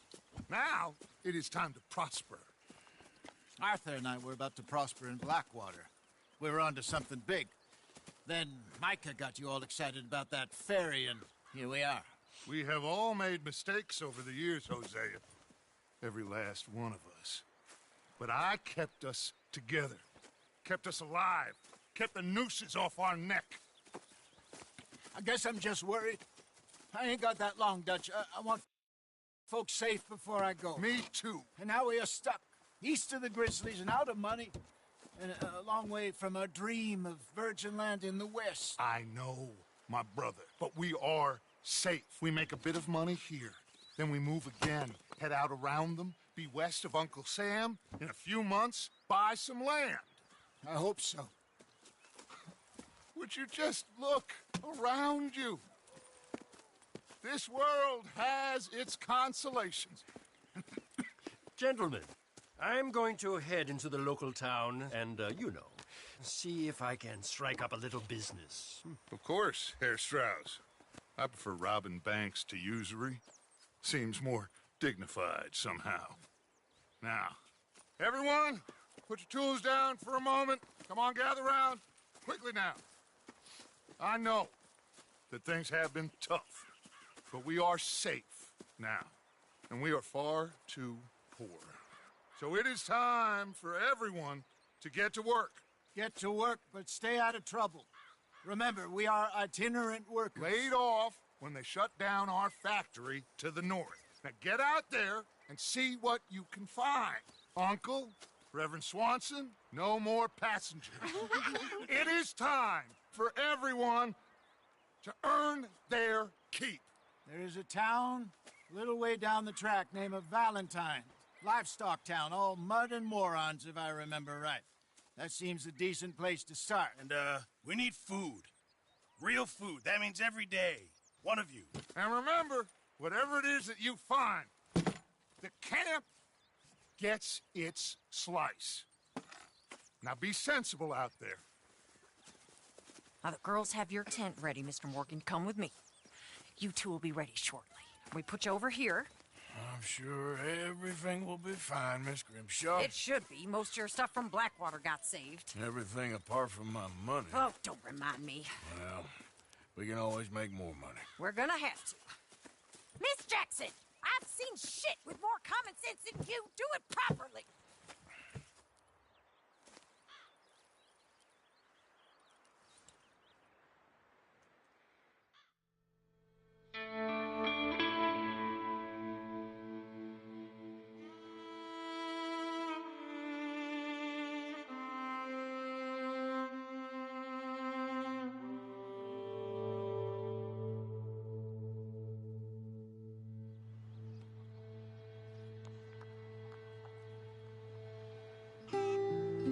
Now, it is time to prosper. Arthur and I were about to prosper in Blackwater. We were onto something big. Then Micah got you all excited about that ferry, and here we are. We have all made mistakes over the years, Hosea. Every last one of us. But I kept us together. Kept us alive. Kept the nooses off our neck. I guess I'm just worried. I ain't got that long, Dutch. I want folks safe before I go. Me too. And now we are stuck east of the Grizzlies and out of money and a long way from our dream of virgin land in the west. I know, my brother, but we are safe. We make a bit of money here. Then we move again, head out around them, be west of Uncle Sam. In a few months, buy some land. I hope so. Would you just look around you? This world has its consolations. Gentlemen, I'm going to head into the local town and, you know, see if I can strike up a little business. Of course, Herr Strauss. I prefer robbing banks to usury. Seems more dignified somehow. Now, everyone, put your tools down for a moment. Come on, gather round. Quickly now. I know that things have been tough, but we are safe now, and we are far too poor. So it is time for everyone to get to work. Get to work, but stay out of trouble. Remember, we are itinerant workers. Laid off when they shut down our factory to the north. Now get out there and see what you can find. Uncle, Reverend Swanson, no more passengers. It is time for everyone to earn their keep. There is a town a little way down the track named Valentine. Livestock town, all mud and morons, if I remember right. That seems a decent place to start. And, we need food. Real food. That means every day. One of you. And remember, whatever it is that you find, the camp gets its slice. Now be sensible out there. Now, the girls have your tent ready, Mr. Morgan. Come with me. You two will be ready shortly. We put you over here. I'm sure everything will be fine, Miss Grimshaw. It should be. Most of your stuff from Blackwater got saved. Everything apart from my money. Oh, don't remind me. Well, we can always make more money. We're gonna have to. Miss Jackson, I've seen shit with more common sense than you. Do it properly.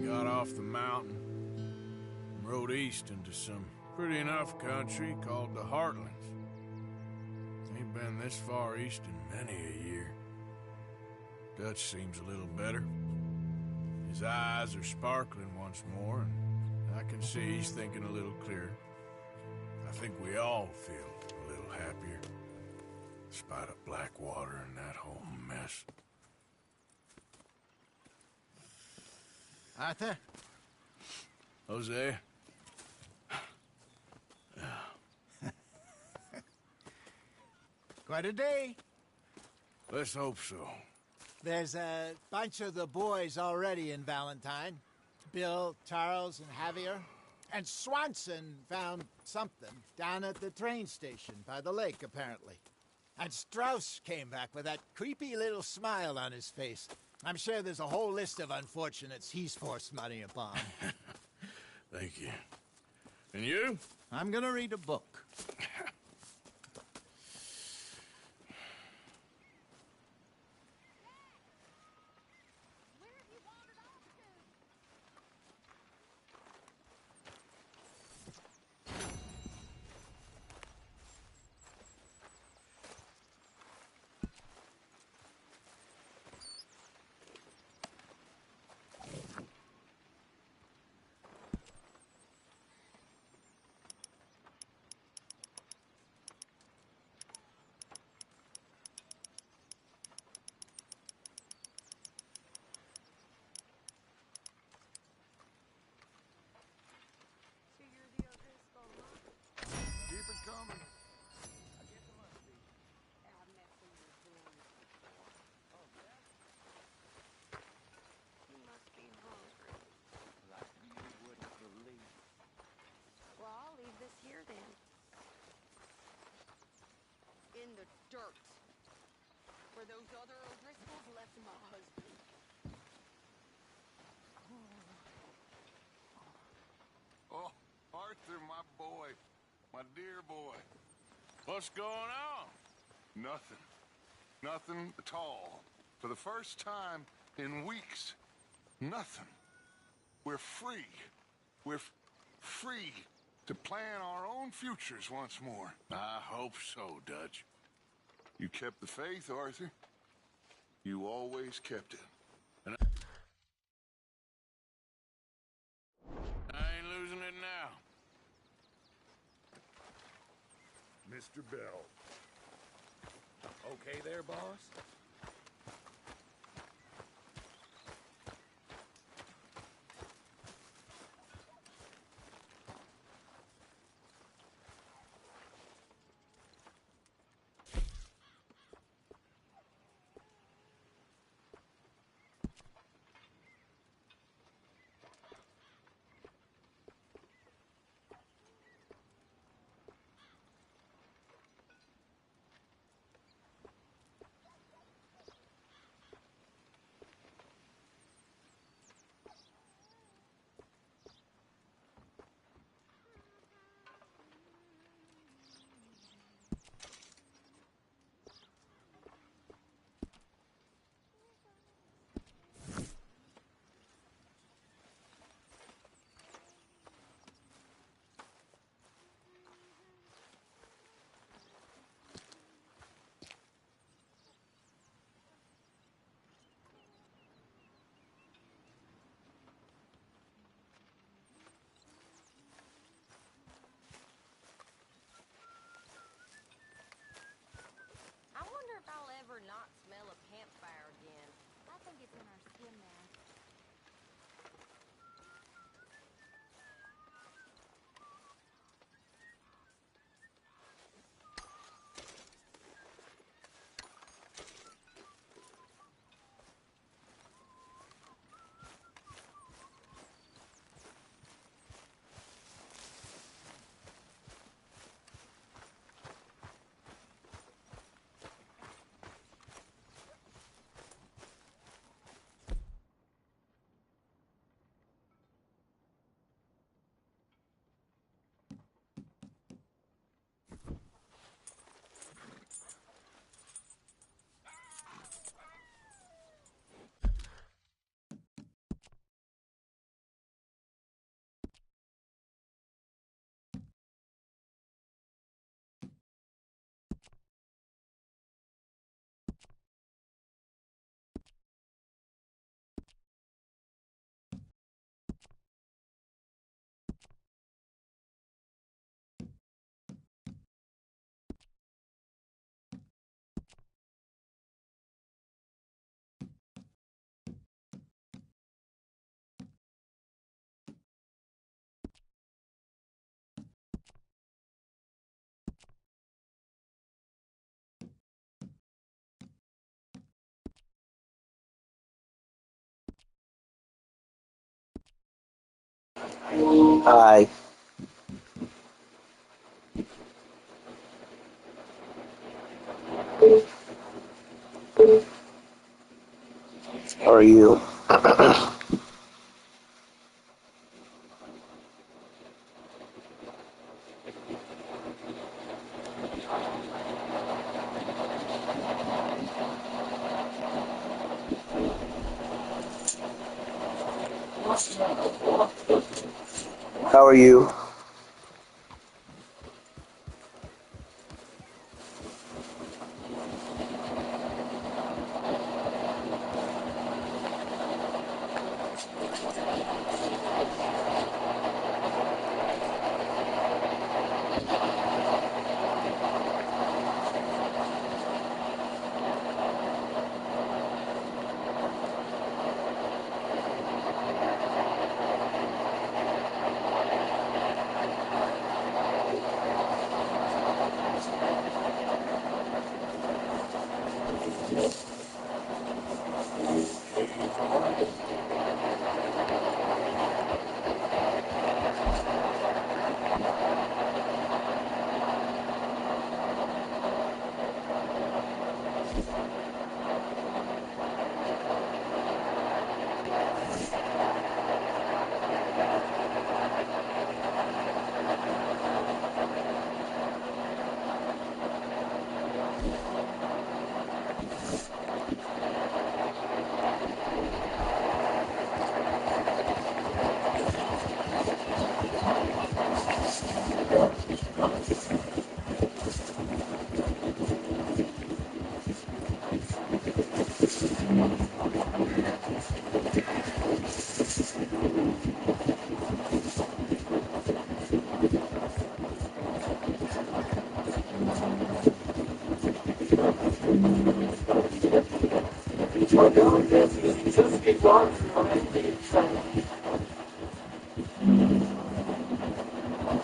Got off the mountain, rode east into some pretty enough country called the Heartlands. Ain't been this far east in many a year. Dutch seems a little better. His eyes are sparkling once more, and I can see he's thinking a little clearer. I think we all feel a little happier, in spite of Blackwater and that whole mess. Arthur? Jose? Quite a day. Let's hope so. There's a bunch of the boys already in Valentine. Bill, Charles, and Javier. And Swanson found something down at the train station by the lake, apparently. And Strauss came back with that creepy little smile on his face. I'm sure there's a whole list of unfortunates he's forced money upon. Thank you. And you? I'm gonna read a book. In the dirt, where those other O'Driscolls left my husband. Oh, Arthur, my boy. My dear boy. What's going on? Nothing. Nothing at all. For the first time in weeks, nothing. We're free. We're free to plan our own futures once more. I hope so, Dutch. You kept the faith, Arthur. You always kept it. And Mr. Bell. Okay there, boss? I wonder if I'll ever not smell a campfire again. I think it's in our skin now. Hi. How are you? How are you?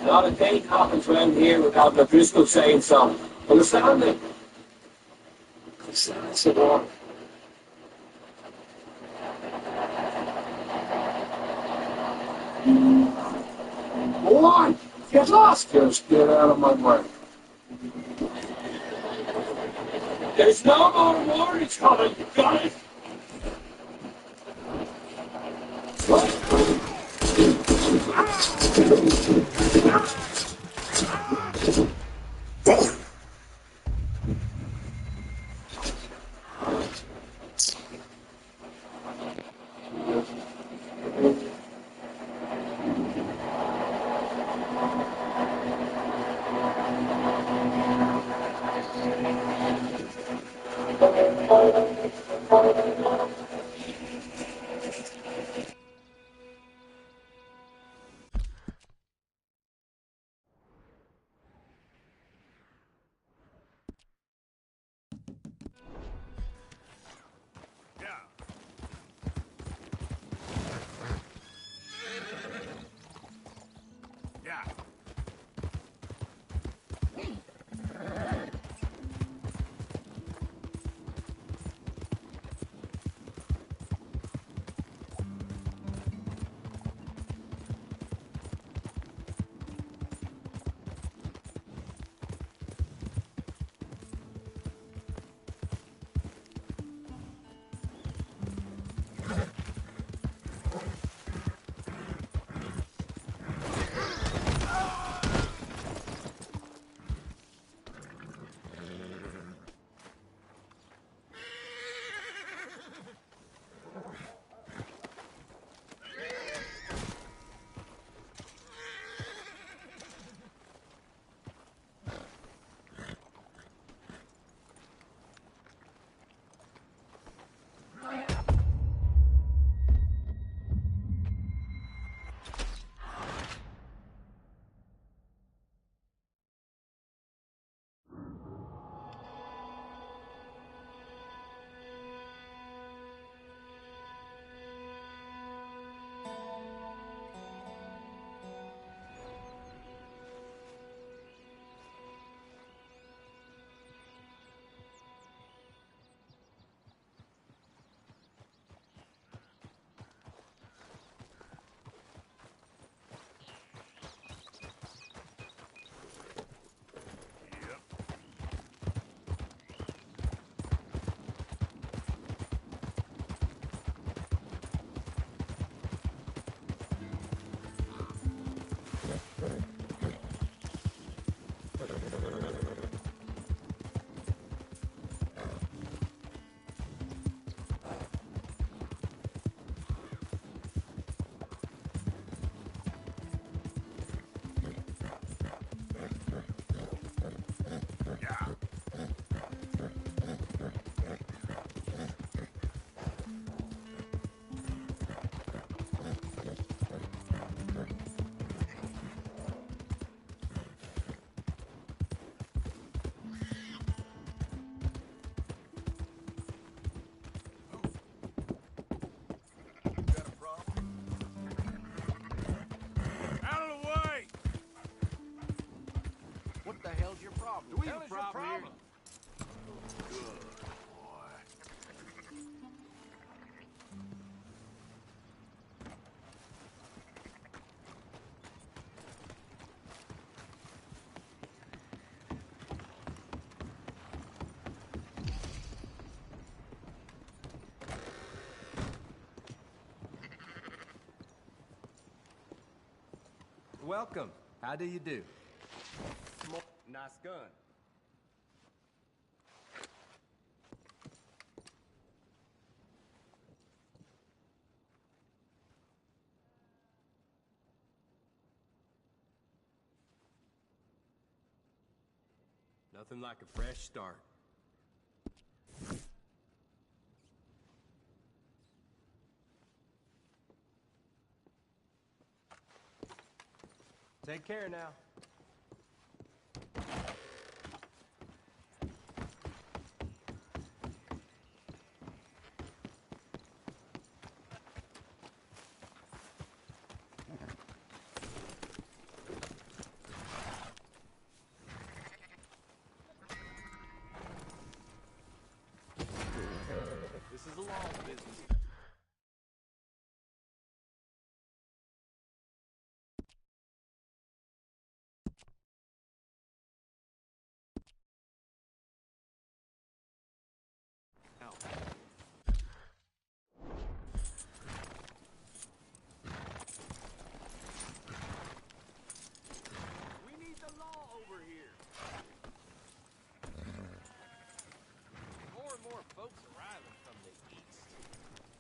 Not a day happens around here without the Driscoll saying so. Understand me? That's the one. Go on! Get lost! Just get out of my way. There's no more warnings coming, got it? What the hell's your problem? Do we have a problem here? Welcome. How do you do? Nice gun. Nothing like a fresh start. Take care now. small business. We need the law over here. More and more folks arriving from the east.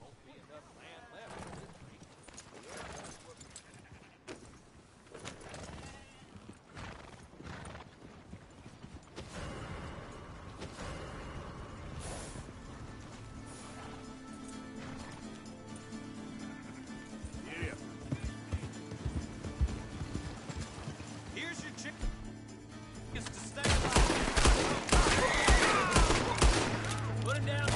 Won't be enough land left for this region. Yeah, that's what Yeah. Here's your chance to stay alive. Put him down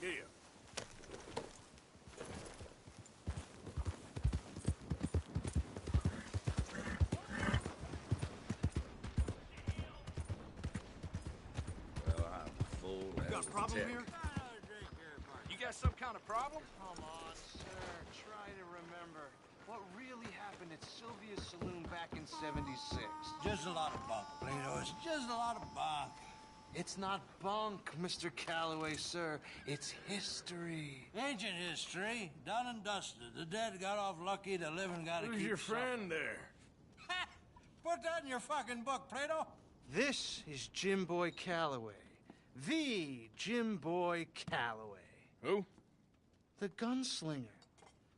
Yeah. Well, I'm full. Got a problem here? You got some kind of problem? Come on, sir. Try to remember. What really happened at Sylvia's Saloon back in '76? Just a lot of bunk, Plato. It's just a lot of bunk. It's not bunk, Mr. Calloway, sir. It's history. Ancient history, done and dusted. The dead got off lucky, the living got to keep Who's your suffering. friend there? Ha! Put that in your fucking book, Plato. This is Jim Boy Calloway. The Jim Boy Calloway. Who? The gunslinger.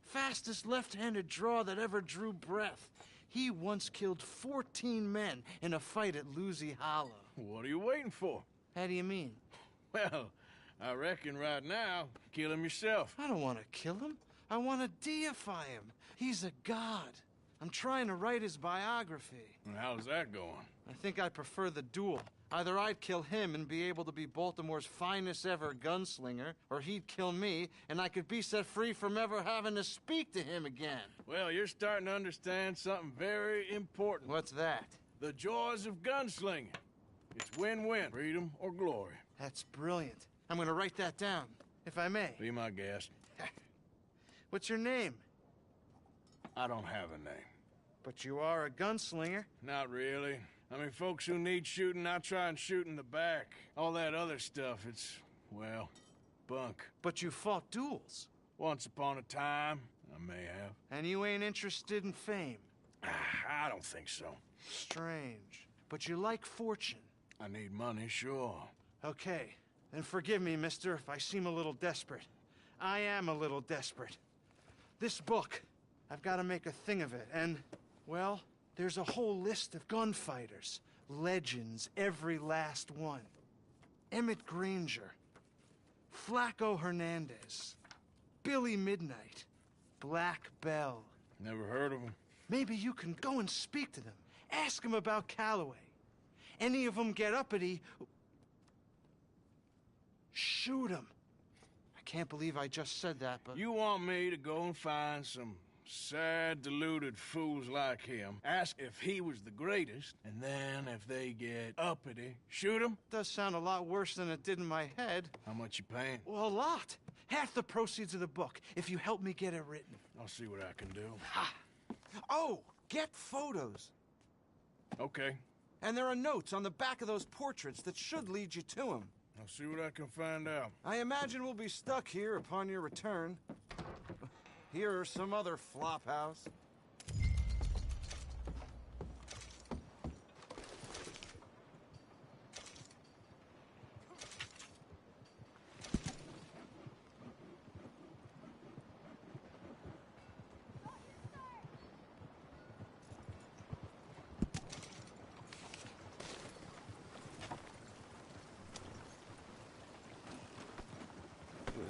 Fastest left-handed draw that ever drew breath. He once killed 14 men in a fight at Lucy Hollow. What are you waiting for? How do you mean? Well, I reckon right now, kill him yourself. I don't want to kill him. I want to deify him. He's a god. I'm trying to write his biography. And how's that going? I think I prefer the duel. Either I'd kill him and be able to be Baltimore's finest ever gunslinger, or he'd kill me and I could be set free from ever having to speak to him again. Well, you're starting to understand something very important. What's that? The joys of gunslinging. It's win-win, freedom or glory. That's brilliant. I'm gonna write that down, if I may. Be my guest. What's your name? I don't have a name. But you are a gunslinger. Not really. I mean, folks who need shooting, I try and shoot in the back. All that other stuff, it's, well, bunk. But you fought duels. Once upon a time, I may have. And you ain't interested in fame. I don't think so. Strange. But you like fortune. I need money, sure. Okay. Then forgive me, mister, if I seem a little desperate. I am a little desperate. This book, I've got to make a thing of it, and, well, there's a whole list of gunfighters. Legends, every last one. Emmett Granger. Flaco Hernandez. Billy Midnight. Black Bell. Never heard of him. Maybe you can go and speak to them. Ask them about Calloway. Any of them get uppity, shoot them. I can't believe I just said that, but... You want me to go and find some sad, deluded fools like him, ask if he was the greatest, and then if they get uppity, shoot him? Does sound a lot worse than it did in my head. How much you paying? Well, a lot. Half the proceeds of the book, if you help me get it written. I'll see what I can do. Ha! Oh, get photos. Okay. And there are notes on the back of those portraits that should lead you to him. I'll see what I can find out. I imagine we'll be stuck here upon your return. Here or some other flop house.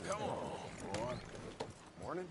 Come on, boy. Morning.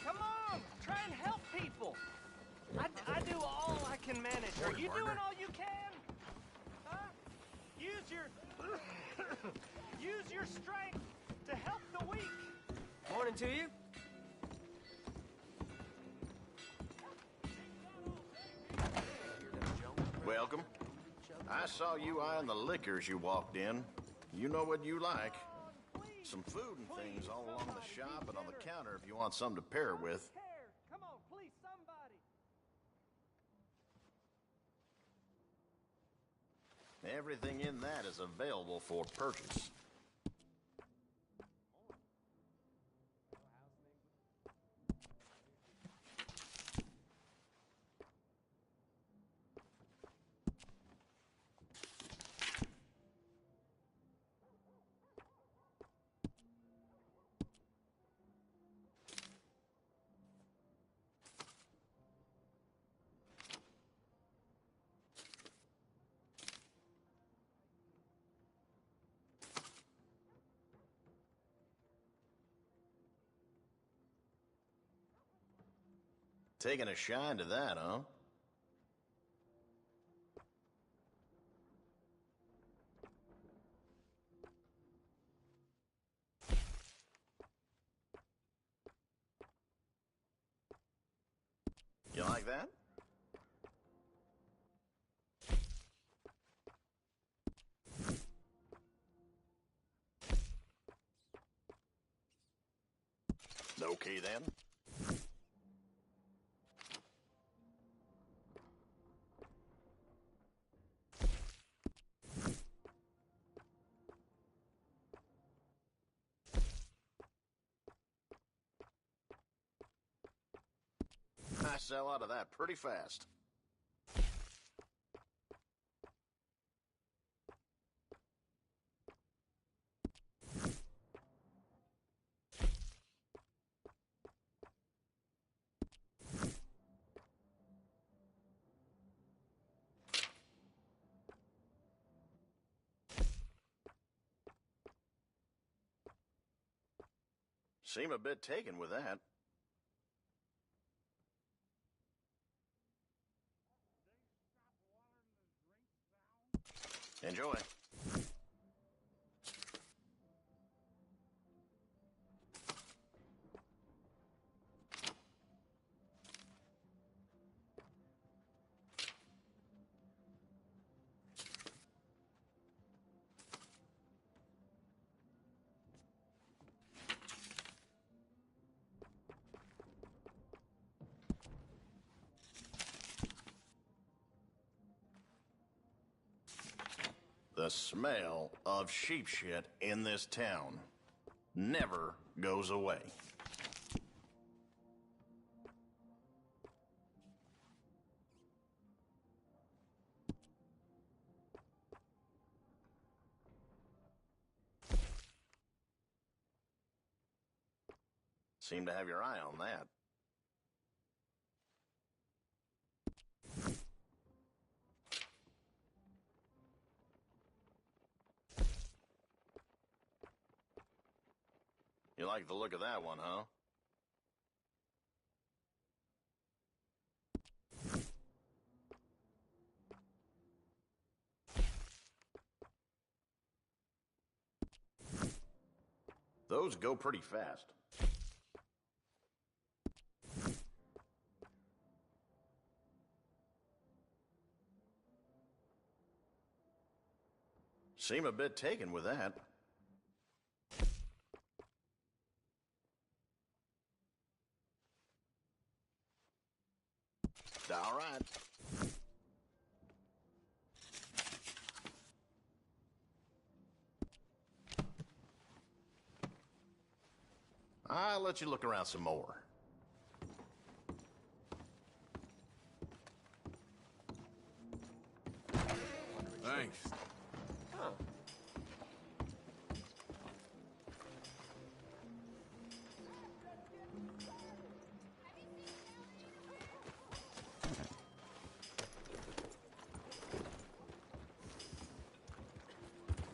Come on, try and help people. I do all I can manage. Are you doing all you can? Huh? Use your use your strength to help the weak. Morning to you. Welcome. I saw you eyeing the liquors you walked in. You know what you like. Some food and things all along the shop and on the counter if you want something to pair it with. Come on, please, somebody. Everything in that is available for purchase. Taking a shine to that, huh? You like that? Okay then. I sell out of that pretty fast. Seem a bit taken with that. Enjoy. The smell of sheep shit in this town never goes away. Seem to have your eye on that. like the look of that one, huh? Those go pretty fast. Seem a bit taken with that. All right. I'll let you look around some more. Thanks. Huh.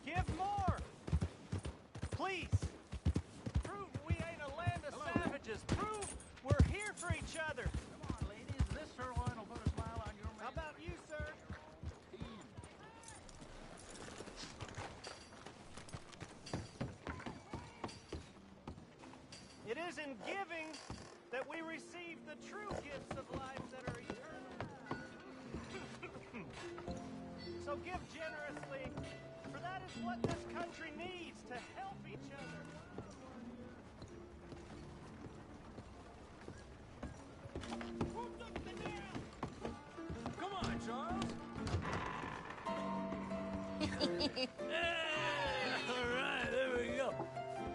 Give more! Please! Prove we ain't a land of savages. Prove we're here for each other. Come on, ladies. This sirloin will put a smile on your face. How about you, sir? It is in giving that we receive the true gifts of life that are eternal. So give generously, for that is what this country needs, to help each other. Come on, Charles. All right, there we go.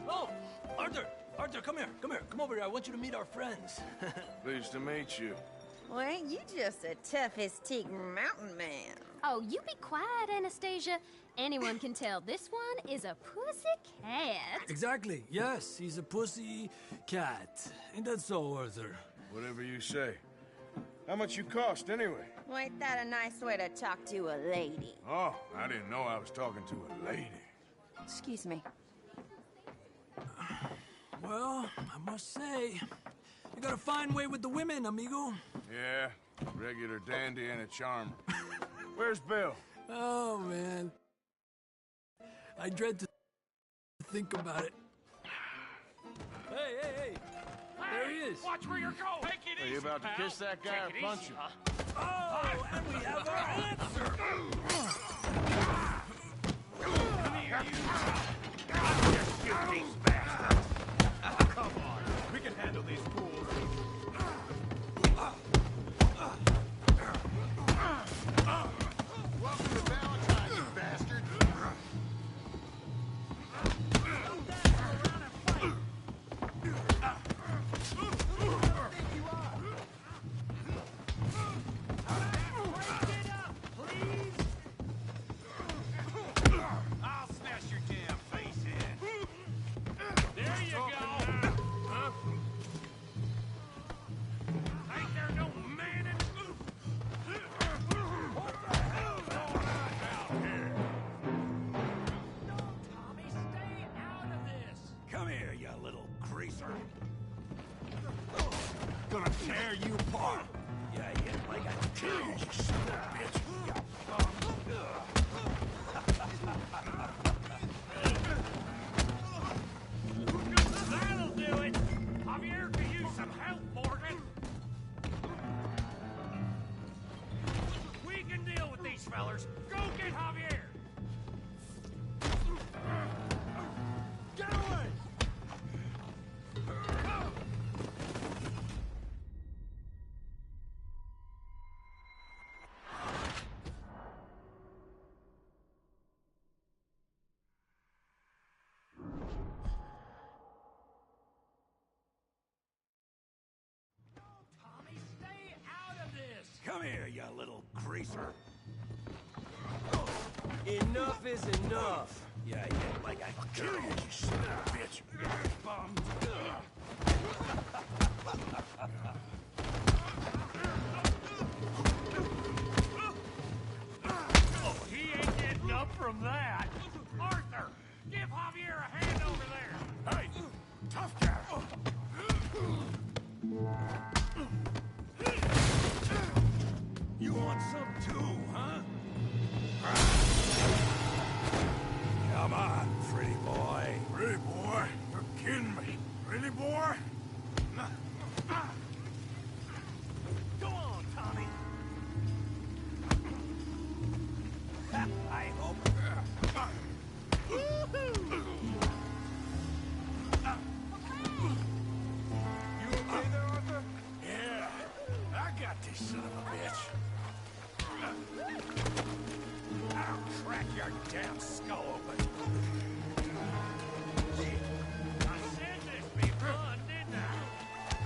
Oh, Arthur, come here. Come over here. I want you to meet our friends. Pleased to meet you. Well, ain't you just a tough as teak mountain man? Oh, you be quiet, Anastasia. Anyone can tell this one is a pussy cat. Exactly. Yes, he's a pussy cat. Ain't that so, Arthur? Whatever you say. How much you cost, anyway? Well, ain't that a nice way to talk to a lady? Oh, I didn't know I was talking to a lady. Excuse me. Well, I must say, you got a fine way with the women, amigo. Yeah, regular dandy and a charmer. Where's Bill? Oh, man. I dread to think about it. Hey! There he is. Watch where you're going. Take it Are easy, you about to pal. kiss that guy Take or it punch easy, him? huh? Oh, and we have our answer. Come here, you. I'll just shoot these bastards. Come on. We can handle these fools. Welcome to Valentine, you bastard. I'll smash your damn face in. There you go. Huh? Ain't there no man in... What the hell's going on out here? No, Tommy, stay out of this. Come here, you little greaser. Gonna tear you apart. Yeah, like I kill you, you son of a bitch. You bum. That'll do it. Javier could use some help, Morgan. We can deal with these fellers. Go get Javier. Get away. Tommy, stay out of this. Come here, you little greaser. Enough is enough. Yeah, like I kill you, you son of a bitch. Bum. Oh, he ain't getting up from that. Arthur, give Javier a hand over there. Hey, tough got this, son of a bitch. I'll crack your damn skull open. I said this be fun, didn't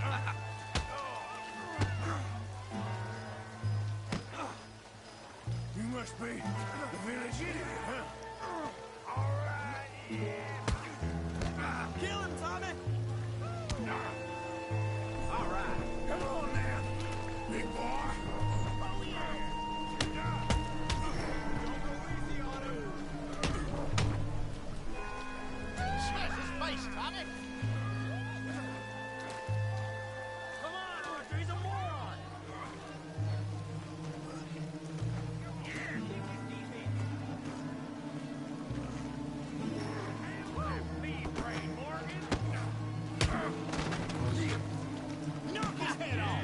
I? You must be the village idiot, huh? All right, yeah. Kill him, Tommy! All right, come on now, big boy. Oh, yeah. Don't go easy on him. Smash his face, Tommy! Come on, Arthur, he's a moron! Knock his head off!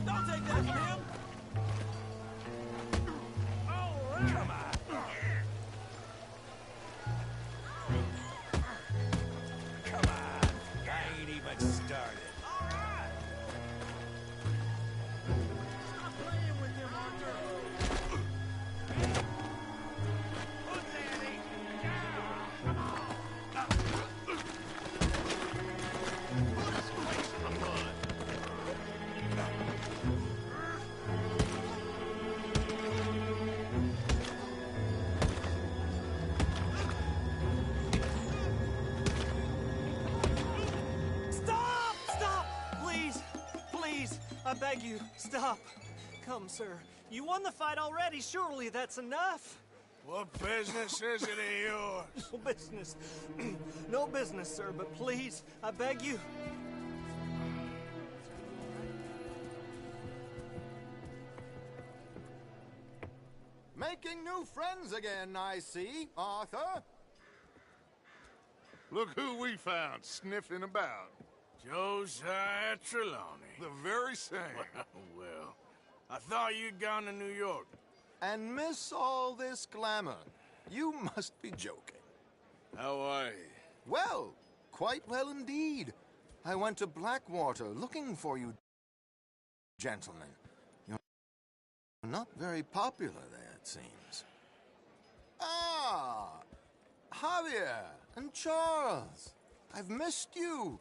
Don't take that from him! Come on! Come on! I ain't even started. All right! Stop playing with him, Arthur! Put Danny down! Come on! Put his face in the mud! Stop! Stop! Please! Please! I beg you, stop. Come, sir. You won the fight already. Surely that's enough. What business is it of yours? No business. No business, sir, but please, I beg you. Making new friends again, I see, Arthur. Look who we found sniffing about. Josiah Trelawney. The very same. Well, I thought you'd gone to New York. And miss all this glamour. You must be joking. How are you? Well, quite well indeed. I went to Blackwater looking for you, gentlemen. You're not very popular there, it seems. Ah, Javier and Charles. I've missed you.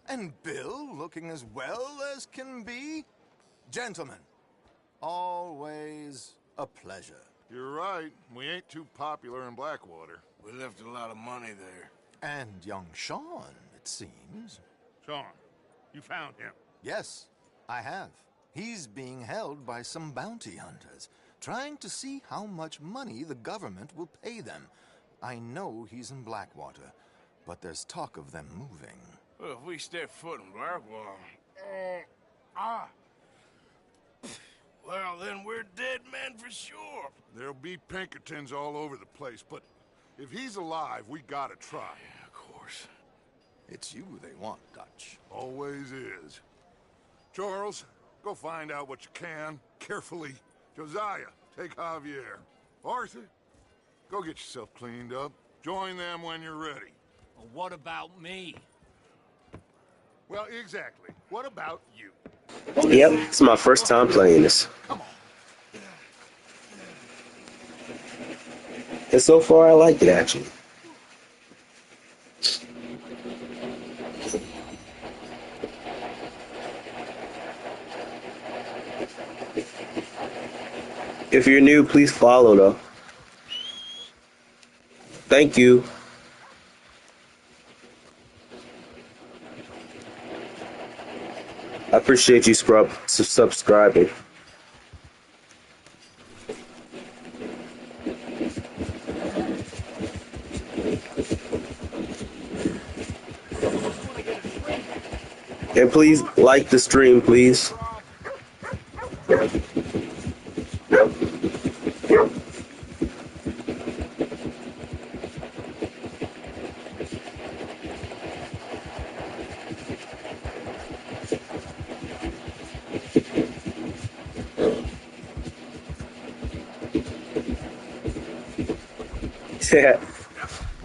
And Bill, looking as well as can be. Gentlemen, always a pleasure. You're right. We ain't too popular in Blackwater. We left a lot of money there. And young Sean, it seems. Sean, you found him? Yes, I have. He's being held by some bounty hunters, trying to see how much money the government will pay them. I know he's in Blackwater, but there's talk of them moving. Well, if we step foot in Blackwater... Well, then we're dead men for sure. There'll be Pinkertons all over the place, but if he's alive, we gotta try. Yeah, of course. It's you they want, Dutch. Always is. Charles, go find out what you can, carefully. Josiah, take Javier. Arthur, go get yourself cleaned up. Join them when you're ready. Well, what about me? Well, exactly. What about you? Yep, it's my first time playing this. And so far, I like it, actually. If you're new, please follow, though. Thank you. I appreciate you subscribing. And please like the stream, please.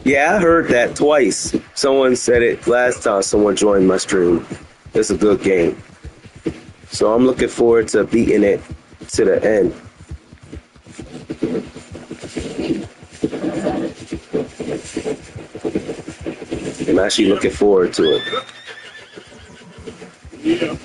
Yeah, I heard that twice. Someone said it last time someone joined my stream. It's a good game. So I'm looking forward to beating it to the end. I'm actually looking forward to it. Yeah.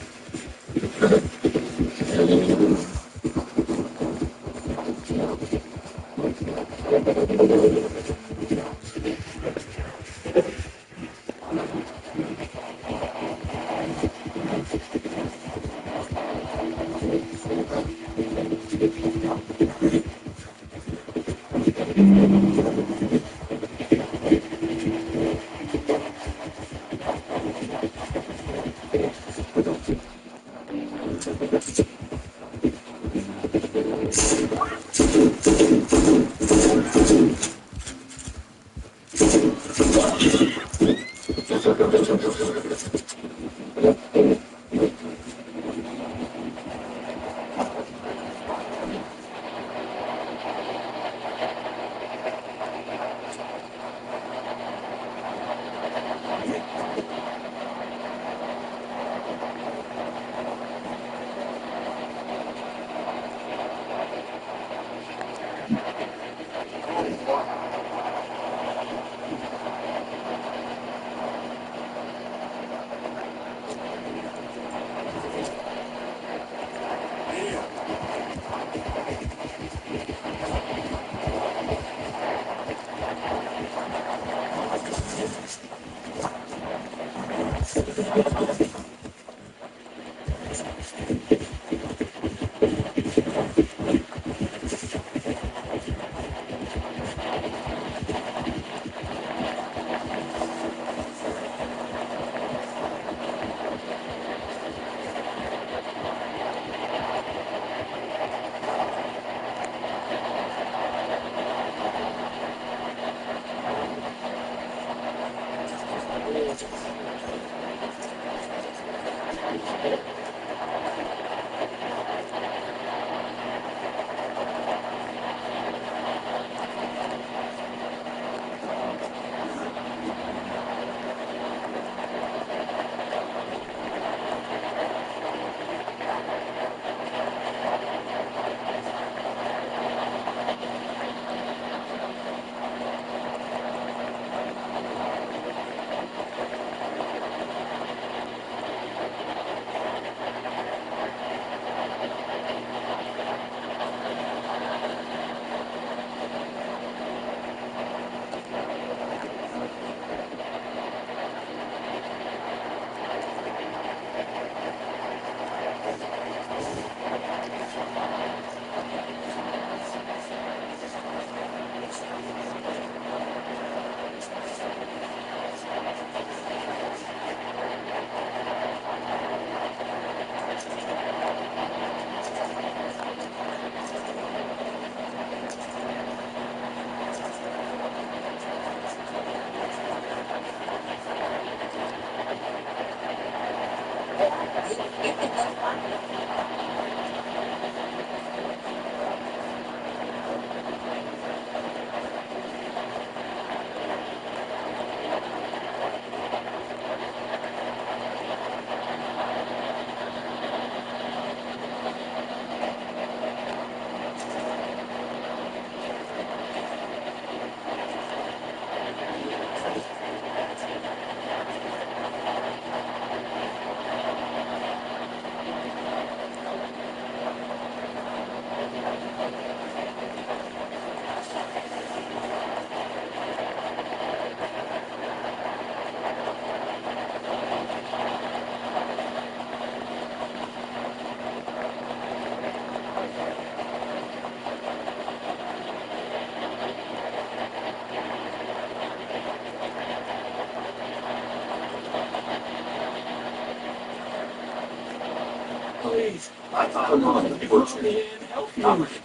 Please, I found one to push me in, help you. That's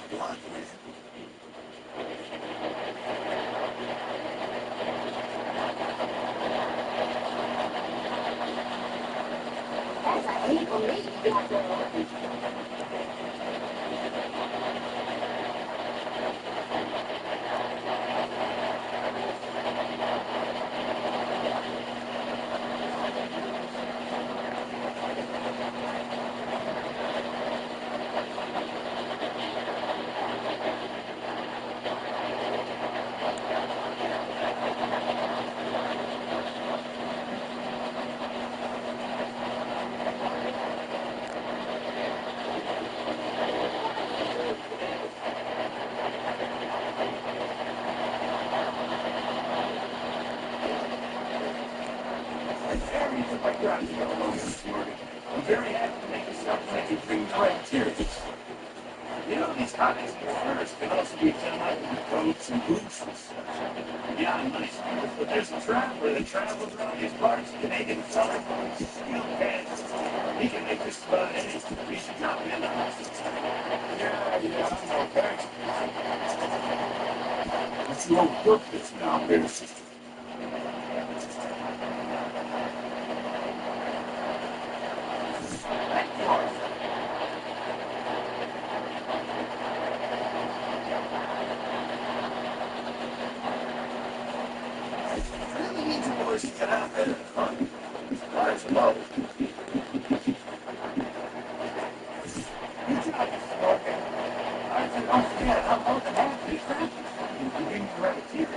a heap of meat you got there. large areas of my ground to go along this morning. I'm very happy to make this representing green activities. You know, these comics first can also be done like with coats and boots and such. Yeah, I'm nice people, but there's a traveler that travels around these parts of Canadian colorful steel pants. He can make this about anything. You should drop him in the house. Yeah, I know, thanks. It's the old book that's now there. Really need you boys to get out there in front. Lies low. Good job, Mr. Morgan. Don't forget, I'm more than happy to thank you for being the right here.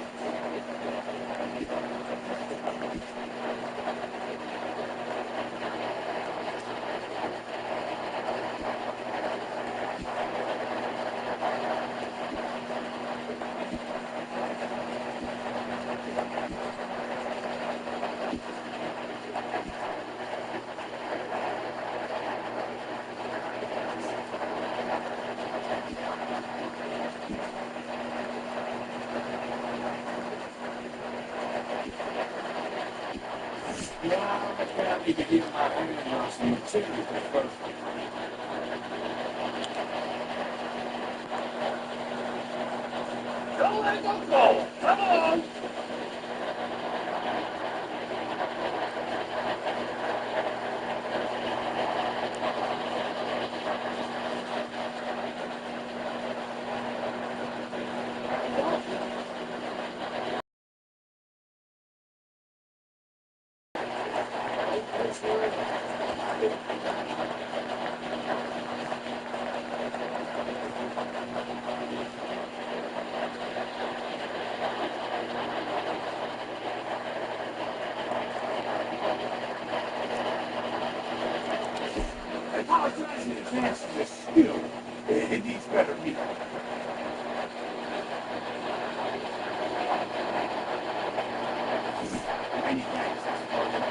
Yeah, I'm happy to give my opinion on material first. Don't let them go! Come on! I apologize in advance for this skill. It needs better meat. Many thanks, Mr. Morgan.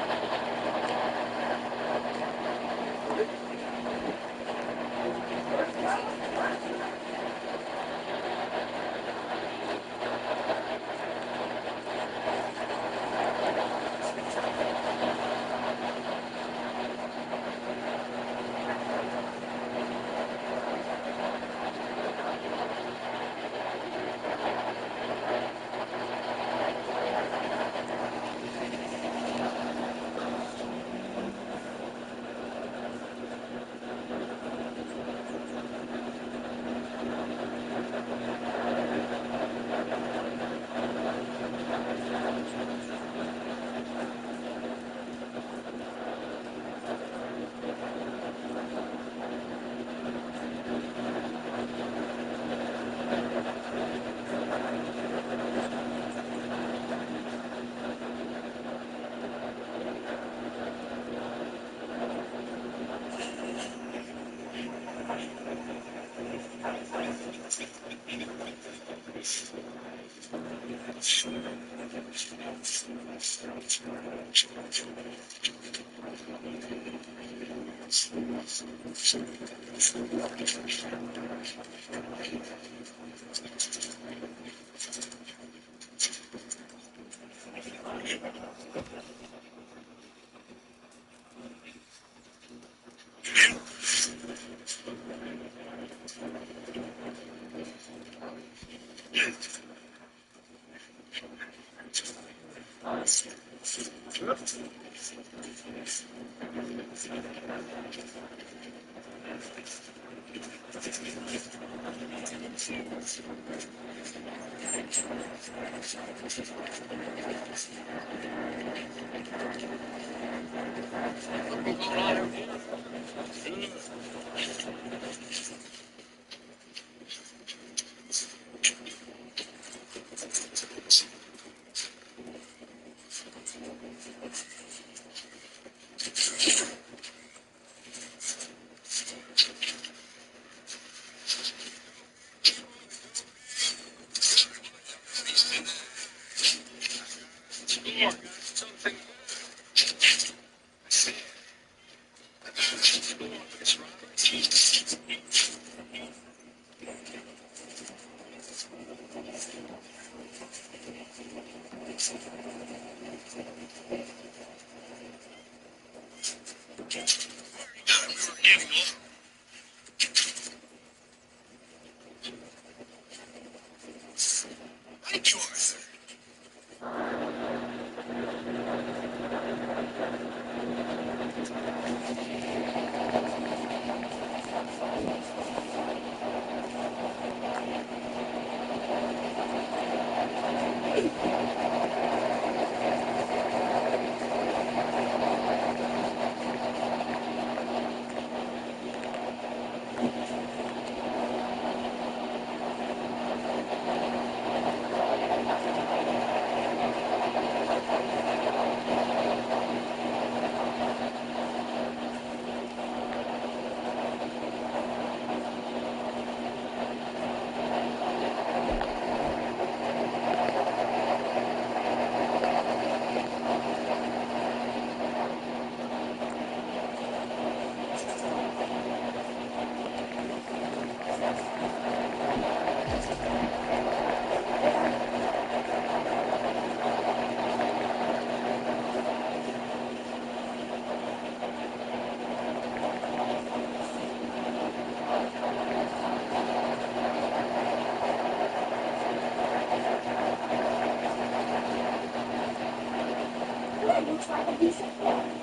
looks like a decent plan.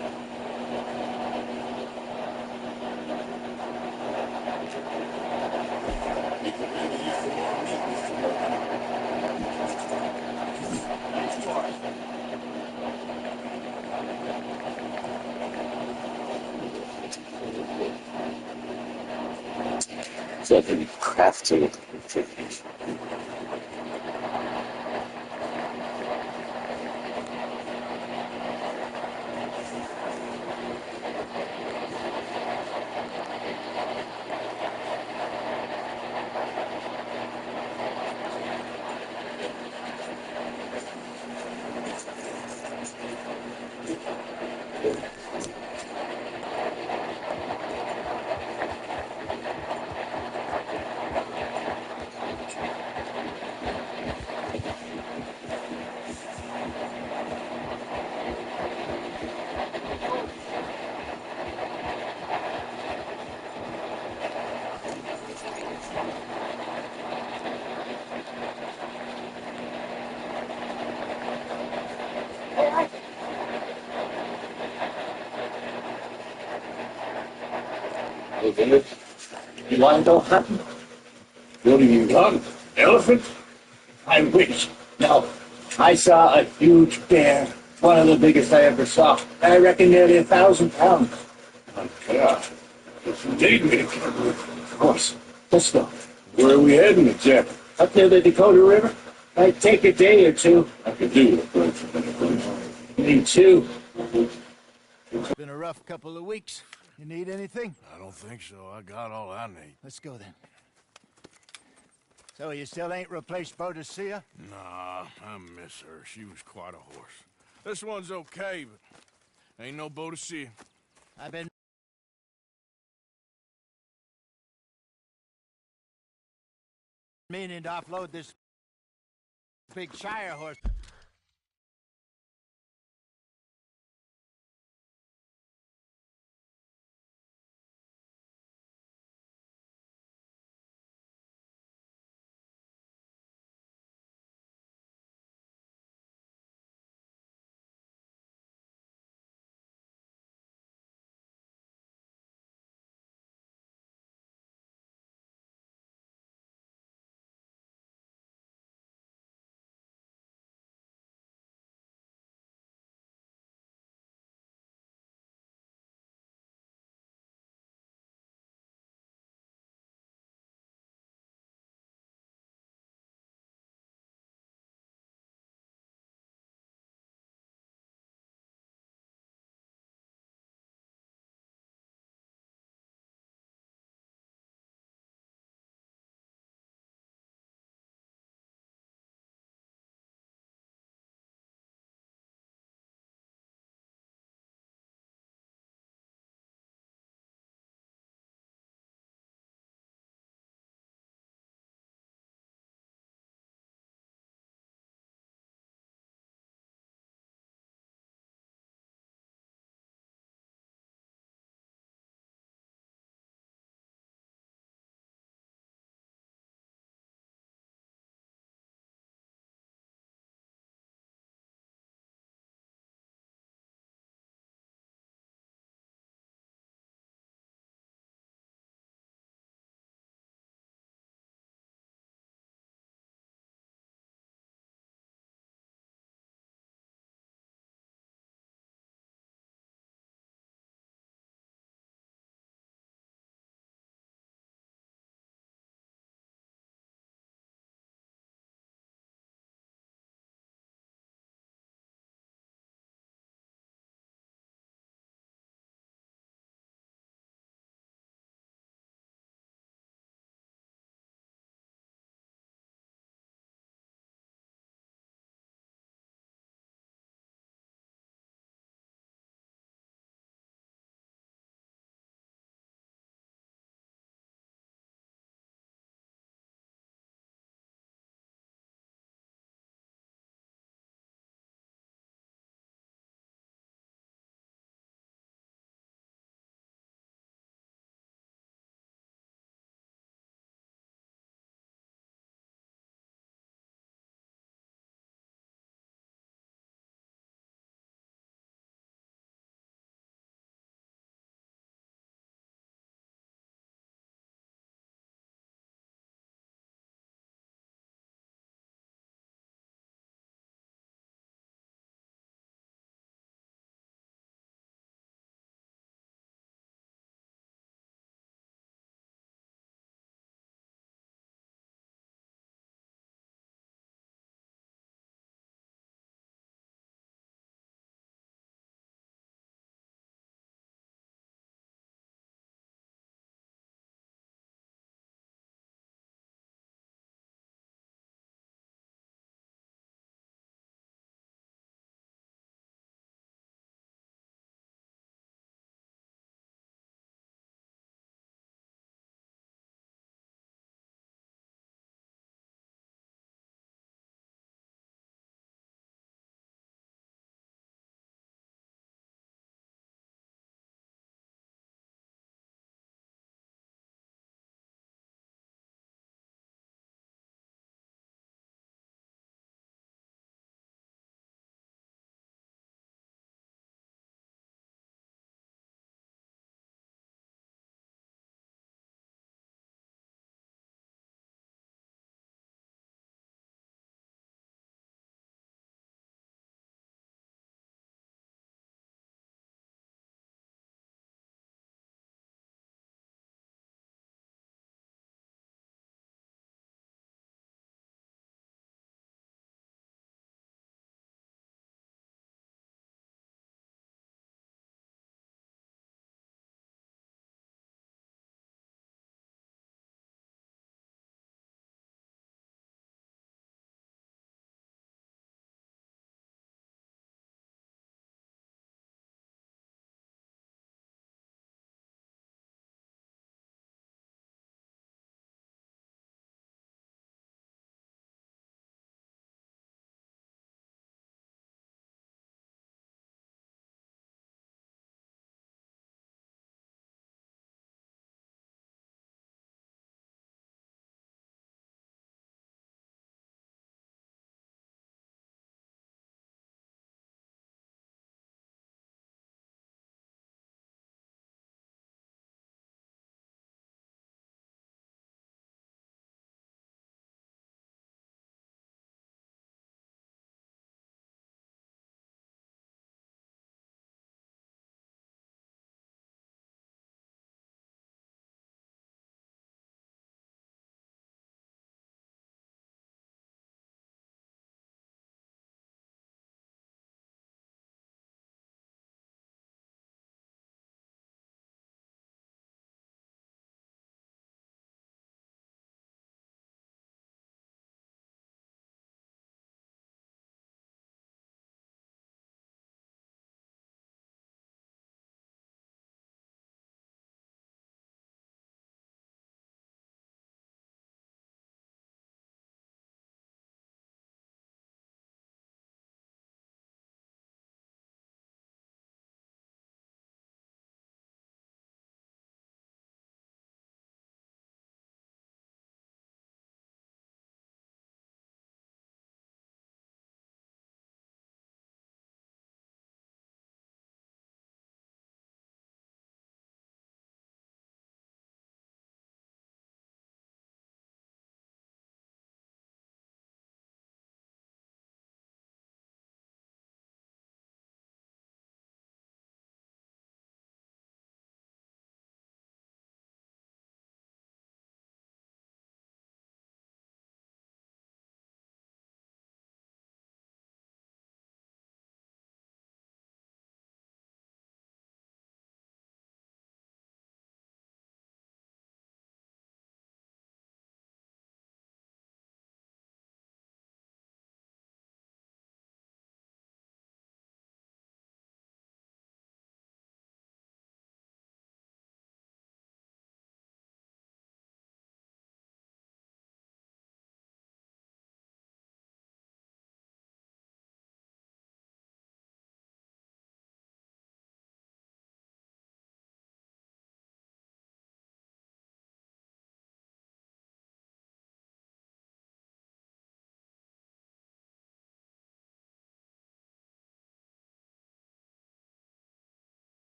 It's like a crafting. You want to go hunting? What do you hunt? Elephant? I wish. No. I saw a huge bear. One of the biggest I ever saw. I reckon nearly 1,000 pounds. Oh, God. It's indeed big. Of course. Let's go. Where are we heading exactly? Up near the Dakota River. Might take a day or two. I could do it. Me too. It's been a rough couple of weeks. You need anything? I don't think so. I got all I need. Let's go then. So you still ain't replaced Boadicea? Nah, I miss her. She was quite a horse. This one's okay, but ain't no Boadicea. I've been meaning to offload this big Shire horse.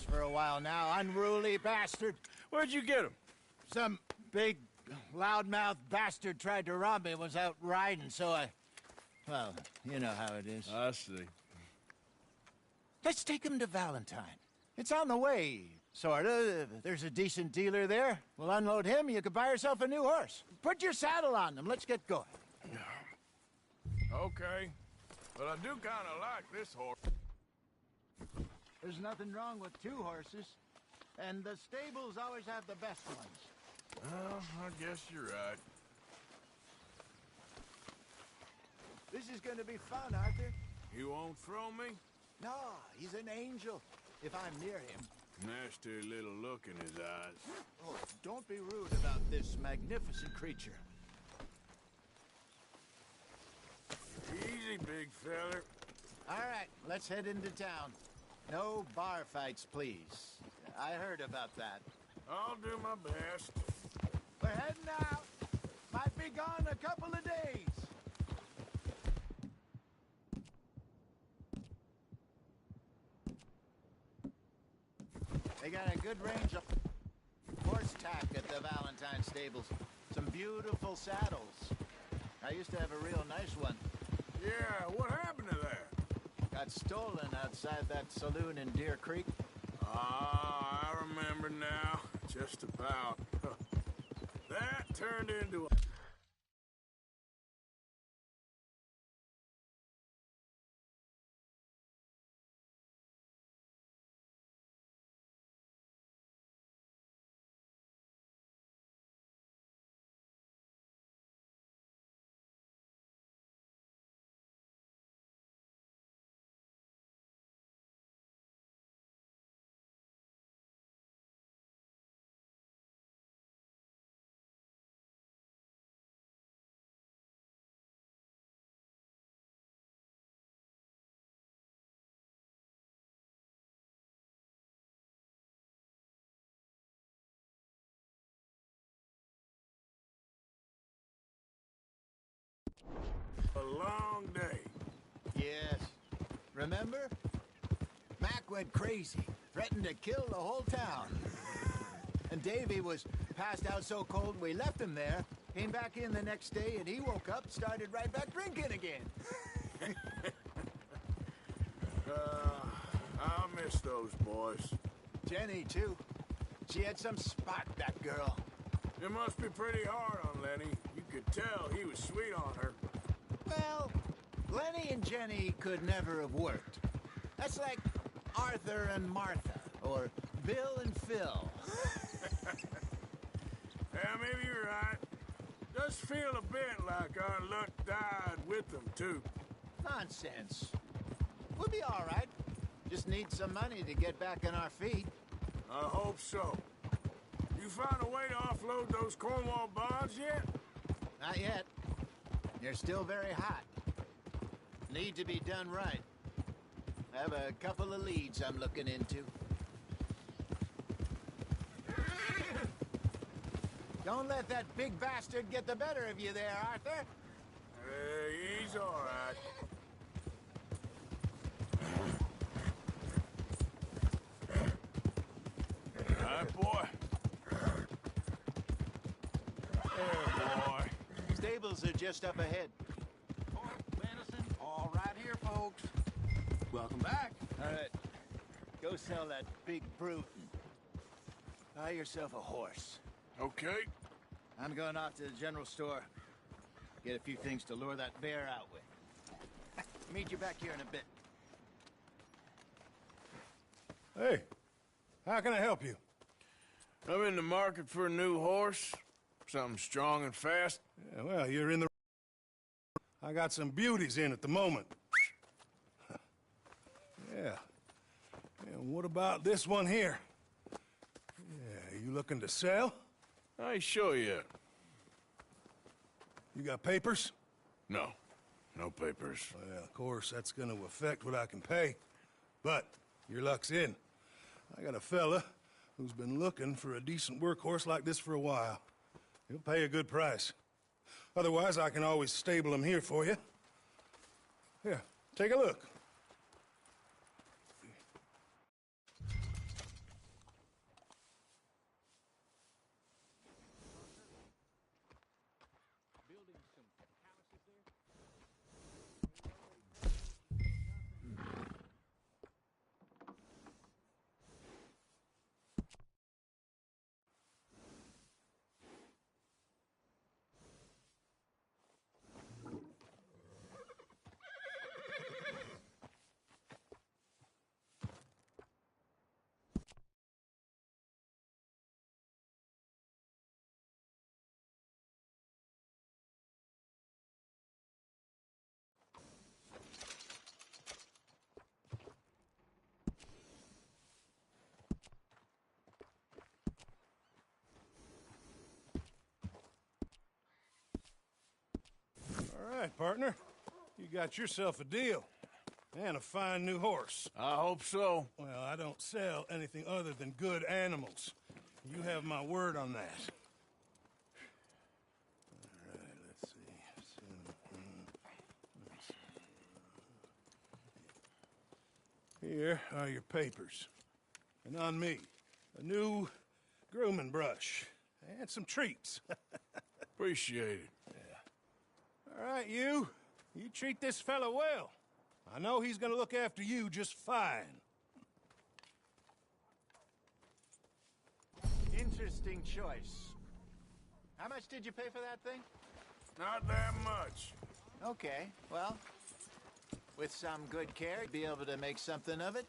For a while now, unruly bastard. Where'd you get him? Some big, loudmouth bastard tried to rob me. Was out riding, so well, you know how it is. I see. Let's take him to Valentine. It's on the way, sorta. There's a decent dealer there. We'll unload him, you could buy yourself a new horse. Put your saddle on them, let's get going. Okay, but I do kind of like this horse. There's nothing wrong with two horses, and the stables always have the best ones. Well, I guess you're right. This is gonna be fun, Arthur. You won't throw me? No, he's an angel, if I'm near him. Nasty little look in his eyes. Oh, don't be rude about this magnificent creature. Easy, big feller. All right, let's head into town. No bar fights, please. I heard about that. I'll do my best. We're heading out. Might be gone a couple of days. They got a good range of horse tack at the Valentine stables. Some beautiful saddles. I used to have a real nice one. Yeah, what happened to that? Got stolen outside that saloon in Deer Creek. Ah, I remember now. Just about. That turned into a... A long day. Yes. Remember? Mac went crazy, threatened to kill the whole town. And Davy was passed out so cold we left him there, came back in the next day, and he woke up, started right back drinking again. I'll miss those boys. Jenny, too. She had some spot, that girl. It must be pretty hard on Lenny. You could tell he was sweet on her. Well, Lenny and Jenny could never have worked. That's like Arthur and Martha, or Bill and Phil. Yeah, maybe you're right. Does feel a bit like our luck died with them, too. Nonsense. We'll be all right. Just need some money to get back on our feet. I hope so. You found a way to offload those Cornwall bonds yet? Not yet. They're still very hot. Need to be done right. I have a couple of leads I'm looking into. Don't let that big bastard get the better of you there, Arthur. He's all right. All right, boy. There, boy. Stables are just up ahead. Medicine, all right here, folks. Welcome back. All right. Go sell that big brute. Buy yourself a horse. Okay. I'm going off to the general store. Get a few things to lure that bear out with. Meet you back here in a bit. Hey, how can I help you? I'm in the market for a new horse. Something strong and fast. Yeah, well, you're in the... I got some beauties in at the moment. Yeah. And what about this one here? Yeah, you looking to sell? I ain't sure yet. You got papers? No. No papers. Well, of course, that's gonna affect what I can pay. But your luck's in. I got a fella who's been looking for a decent workhorse like this for a while. He'll pay a good price. Otherwise, I can always stable him here for you. Here, take a look. right, partner. You got yourself a deal. And a fine new horse. I hope so. Well, I don't sell anything other than good animals. You have my word on that. All right, let's see. Here are your papers. And on me, a new grooming brush. And some treats. Appreciate it. Yeah. All right, you treat this fella well. I know he's gonna look after you just fine. Interesting choice. How much did you pay for that thing? Not that much. Okay, well, with some good care, you'll be able to make something of it.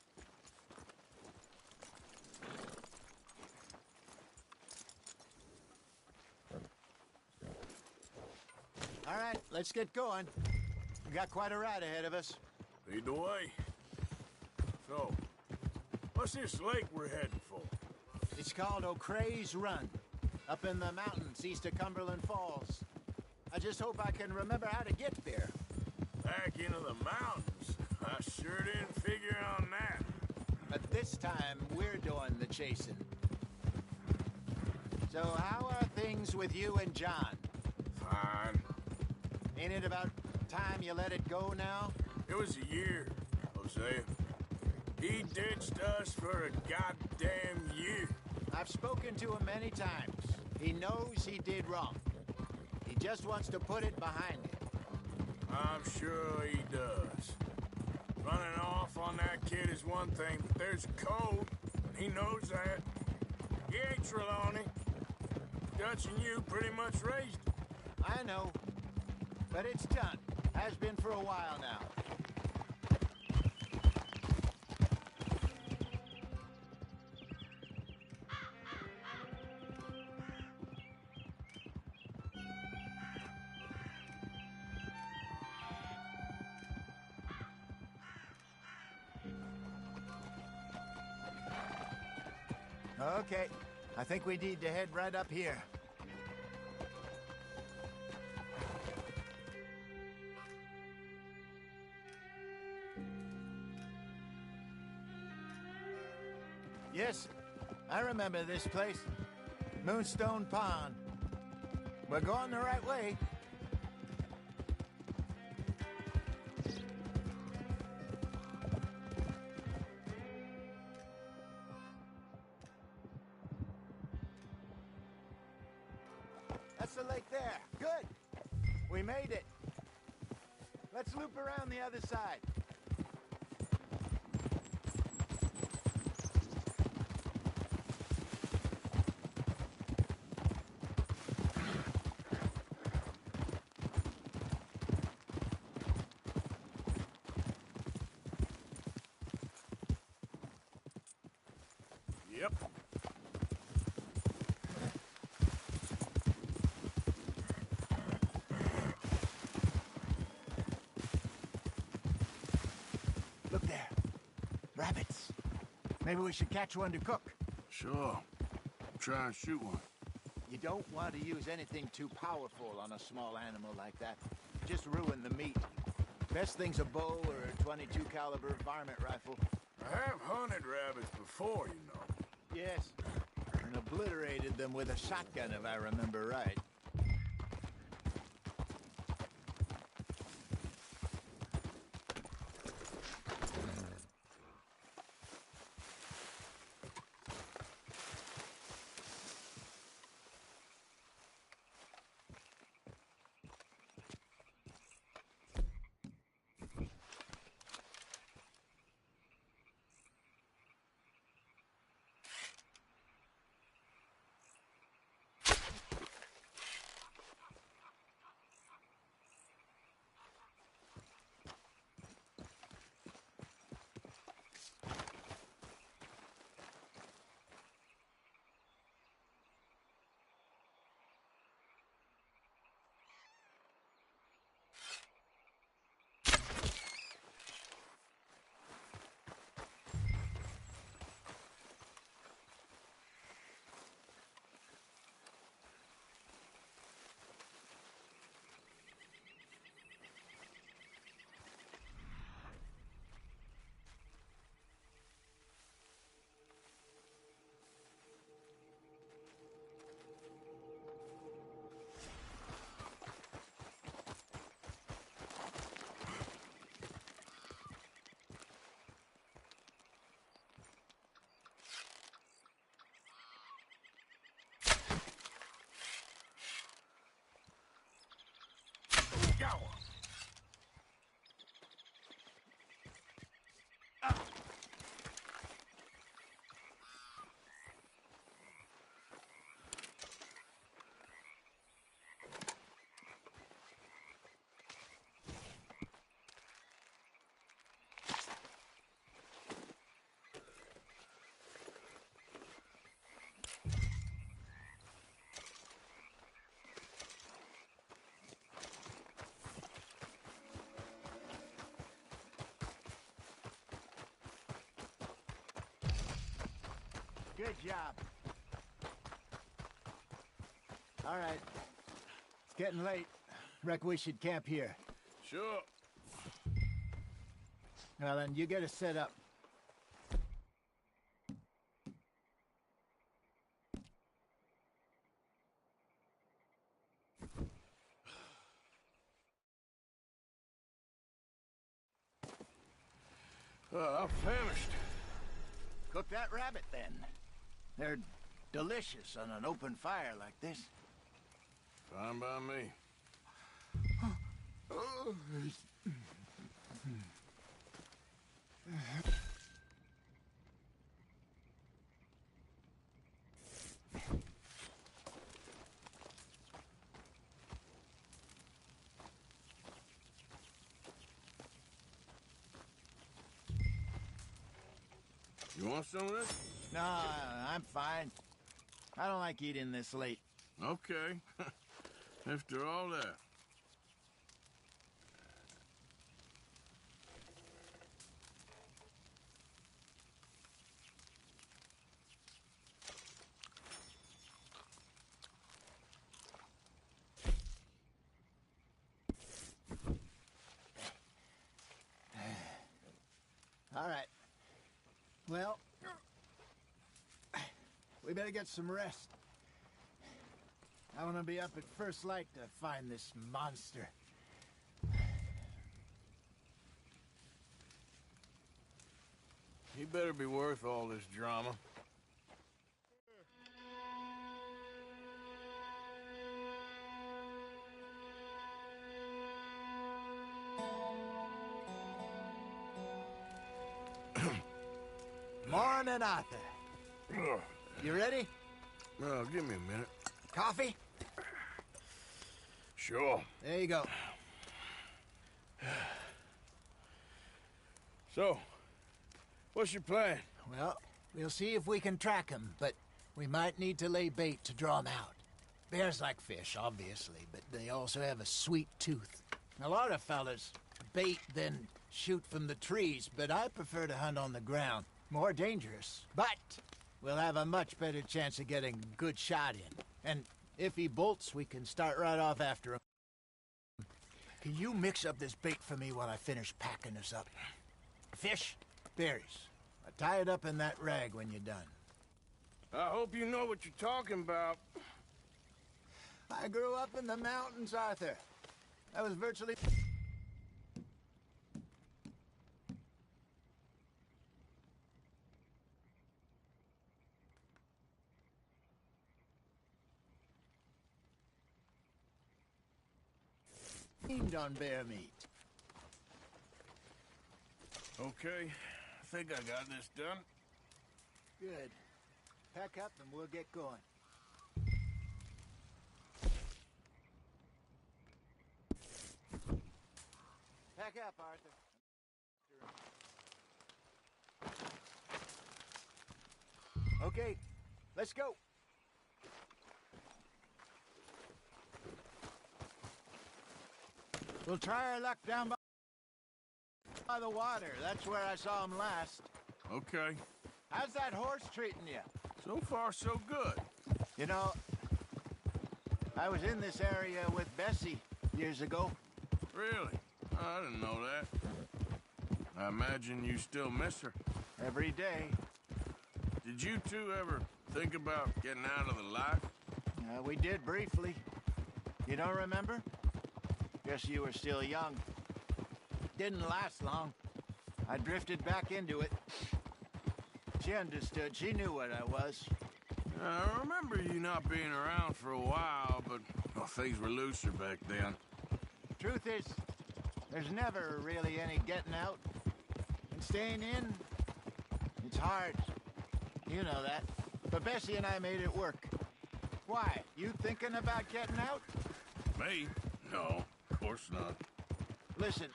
All right, let's get going. We got quite a ride ahead of us. Lead the way. So, what's this lake we're heading for? It's called O'Creagh's Run, up in the mountains east of Cumberland Falls. I just hope I can remember how to get there. Back into the mountains? I sure didn't figure on that. But this time, we're doing the chasing. So how are things with you and John? Fine. Ain't it about time you let it go now? It was a year, Hosea. He ditched us for a goddamn year. I've spoken to him many times. He knows he did wrong. He just wants to put it behind him. I'm sure he does. Running off on that kid is one thing, but there's a code. He knows that. He ain't Trelawney. Dutch and you pretty much raised him. I know. But it's done. Has been for a while now. Okay, I think we need to head right up here. Yes, I remember this place. Moonstone Pond. We're going the right way. That's the lake there. Good. We made it. Let's loop around the other side. Yep. Look there. Rabbits. Maybe we should catch one to cook. Sure. Try and shoot one. You don't want to use anything too powerful on a small animal like that. Just ruin the meat. Best thing's a bow or a 22 caliber varmint rifle. I have hunted rabbits before, you know. Yes. And obliterated them with a shotgun, if I remember right. Good job. All right. It's getting late. Reckon we should camp here. Sure. Well, then, you get us set up. I'm famished. Cook that rabbit, then. They're delicious on an open fire like this. Fine by me. You want some of this? No, I'm fine. I don't like eating this late. Okay. After all that. All right. Well, we better get some rest. I want to be up at first light to find this monster. He better be worth all this drama. Morning, Arthur. You ready? Well, give me a minute. Coffee? Sure. There you go. So, what's your plan? Well, we'll see if we can track him, but we might need to lay bait to draw him out. Bears like fish, obviously, but they also have a sweet tooth. A lot of fellas bait, then shoot from the trees, but I prefer to hunt on the ground. More dangerous, but we'll have a much better chance of getting a good shot in. And if he bolts, we can start right off after him. Can you mix up this bait for me while I finish packing this up? Fish, berries. Tie it up in that rag when you're done. I hope you know what you're talking about. I grew up in the mountains, Arthur. I was virtually... on bear meat. Okay, I think I got this done. Good. Pack up and we'll get going. Pack up, Arthur. Okay, let's go. We'll try our luck down by the water. That's where I saw him last. Okay. How's that horse treating you? So far, so good. You know, I was in this area with Bessie years ago. Really? I didn't know that. I imagine you still miss her. Every day. Did you two ever think about getting out of the life? We did briefly. You don't remember? Guess you were still young. Didn't last long. I drifted back into it. She understood. She knew what I was. I remember you not being around for a while, but well, things were looser back then. Truth is, there's never really any getting out. And staying in, it's hard. You know that. But Bessie and I made it work. Why? You thinking about getting out? Me? No. Of course not. Listen,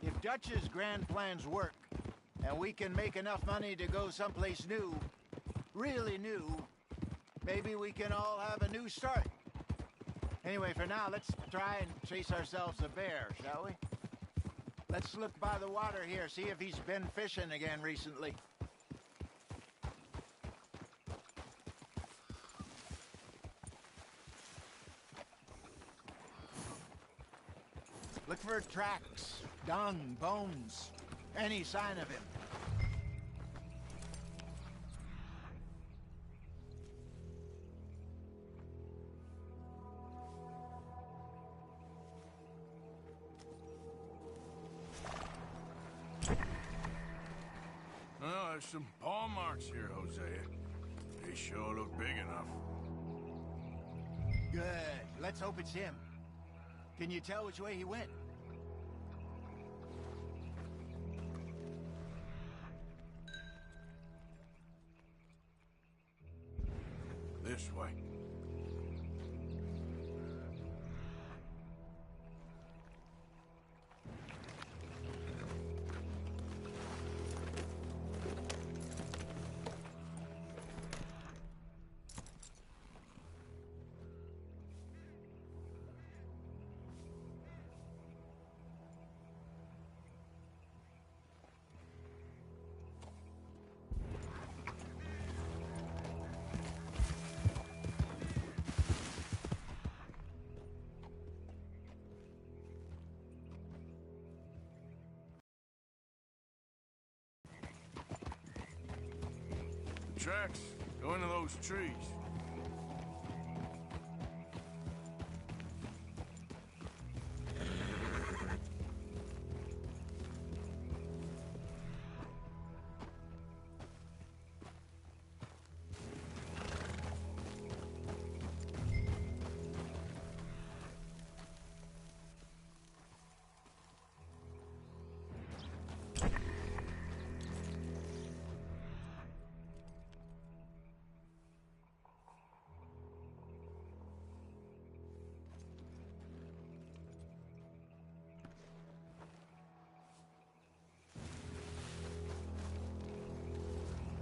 if Dutch's grand plans work, and we can make enough money to go someplace new, really new, maybe we can all have a new start. Anyway, for now, let's try and chase ourselves a bear, shall we? Let's look by the water here, see if he's been fishing again recently. dirt tracks, dung, bones, any sign of him. Oh, there's some paw marks here, Hosea. They sure look big enough. Good. Let's hope it's him. Can you tell which way he went? This way. Tracks go into those trees.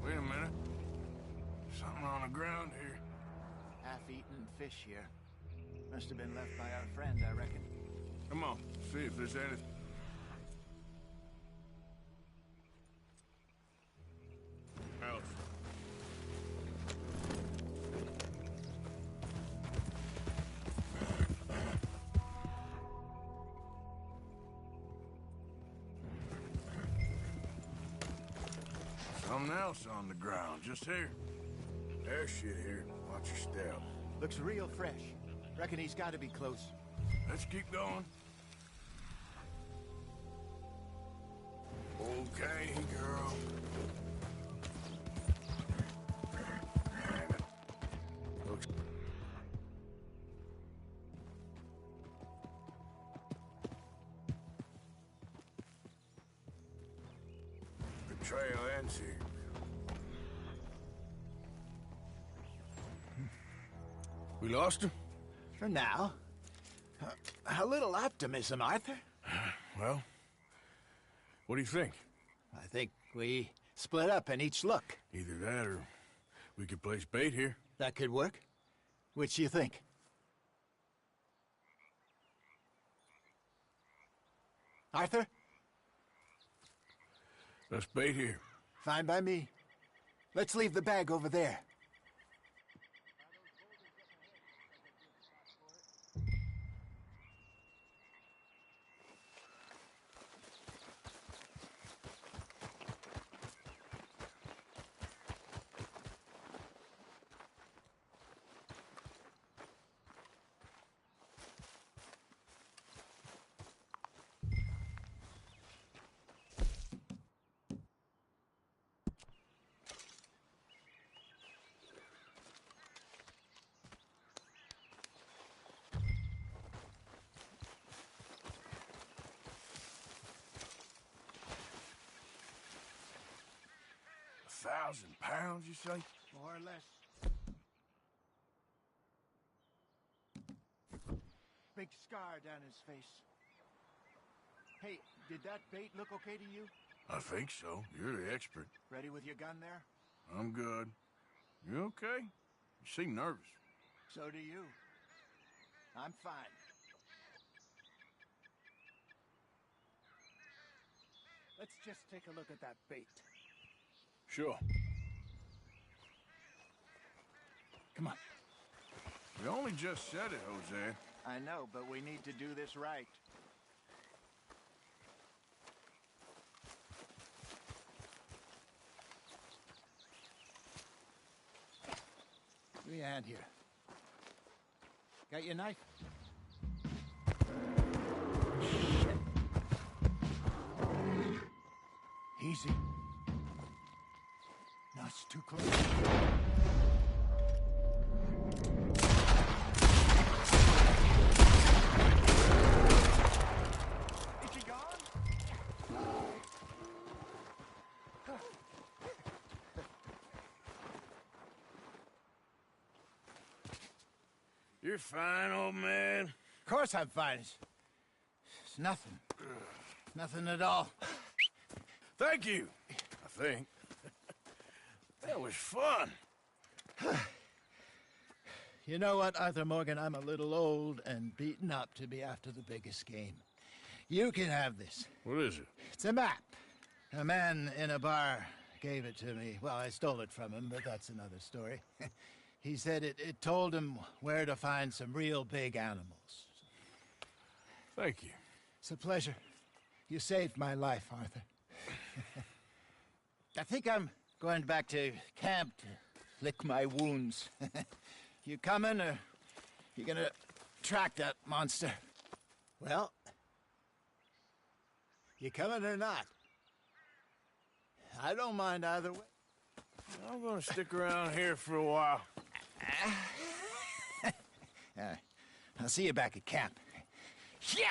Wait a minute. Something on the ground here. Half-eaten fish here. Must have been left by our friend, I reckon. Come on, see if there's anything. Else. Something else on the ground, just here. There's shit here. Watch your step. Looks real fresh. Reckon he's got to be close. Let's keep going. Okay, girl. Looks... The trail ends here. We lost him? For now. A little optimism, Arthur. Well, what do you think? I think we split up and each look. Either that or we could place bait here. That could work. Which do you think? Arthur? Let's bait here. Fine by me. Let's leave the bag over there. £1,000, you say? More or less. Big scar down his face. Hey, did that bait look okay to you? I think so. You're the expert. Ready with your gun there? I'm good. You okay? You seem nervous. So do you. I'm fine. Let's just take a look at that bait. Sure. Come on. We only just said it, Jose. I know, but we need to do this right. a hand here. Got your knife? Shit. Easy. No, it's too close. Is he gone? You're fine, old man. Of course I'm fine. It's nothing. Nothing at all. Thank you, I think. That was fun. You know what, Arthur Morgan? I'm a little old and beaten up to be after the biggest game. You can have this. What is it? It's a map. A man in a bar gave it to me. Well, I stole it from him, but that's another story. He said it told him where to find some real big animals. Thank you. It's a pleasure. You saved my life, Arthur. I think I'm going back to camp to lick my wounds. You coming, or you gonna track that monster? Well, you coming or not? I don't mind either way. I'm gonna stick around here for a while. I'll see you back at camp. Yeah!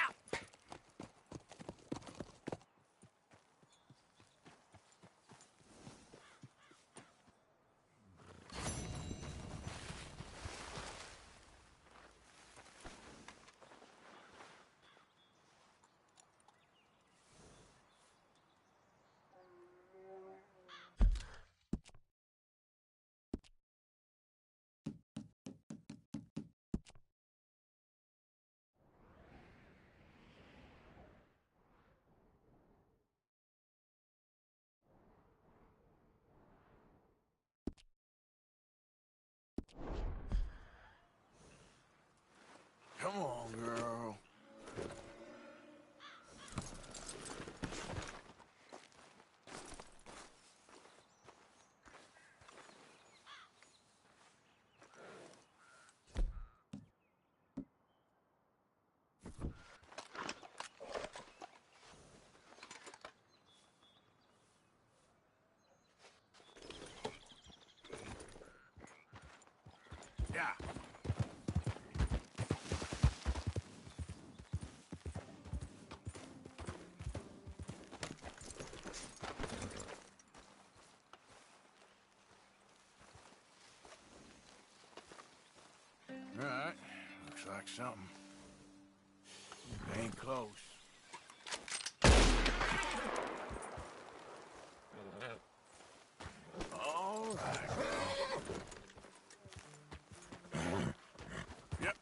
Come on, girl. Yeah. All right. Looks like something. Ain't close. All right. Yep.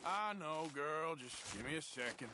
I know, girl. Just give me a second.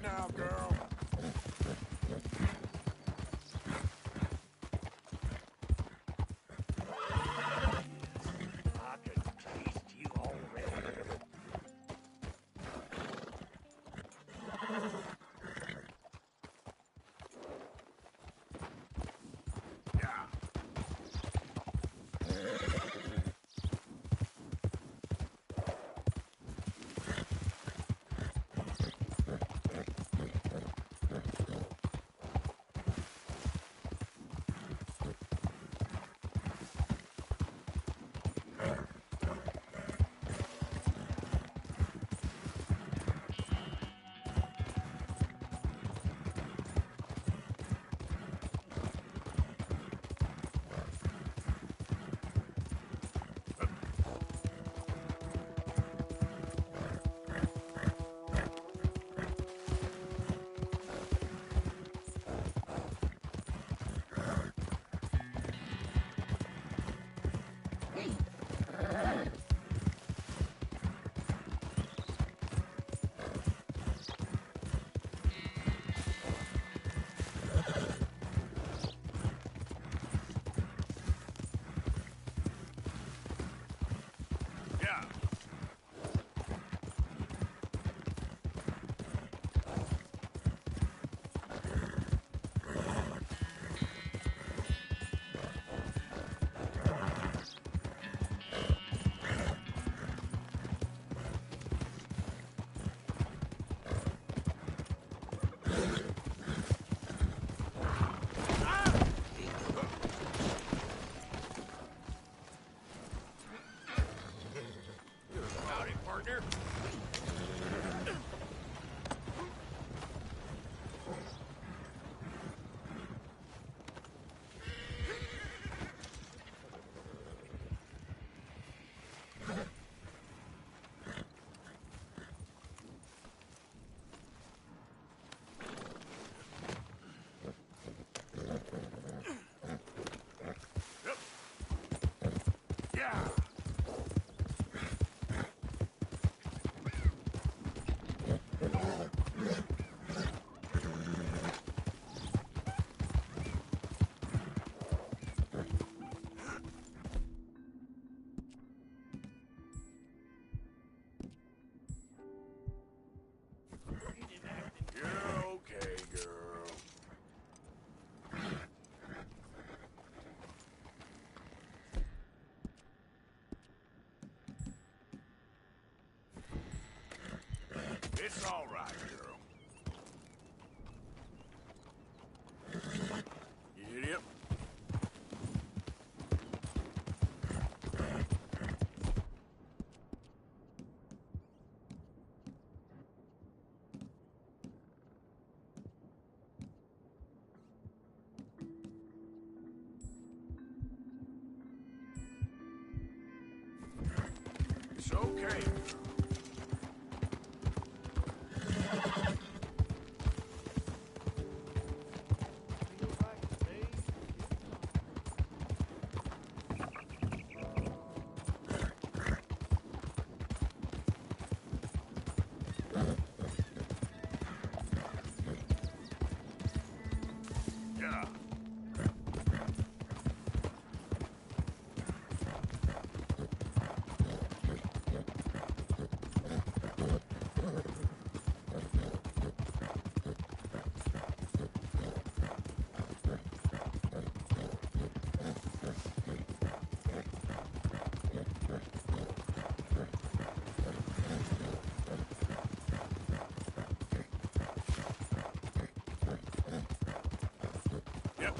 Now, girl. I can taste you already. It's all right, girl. You idiot. It's okay. Yeah. Yep.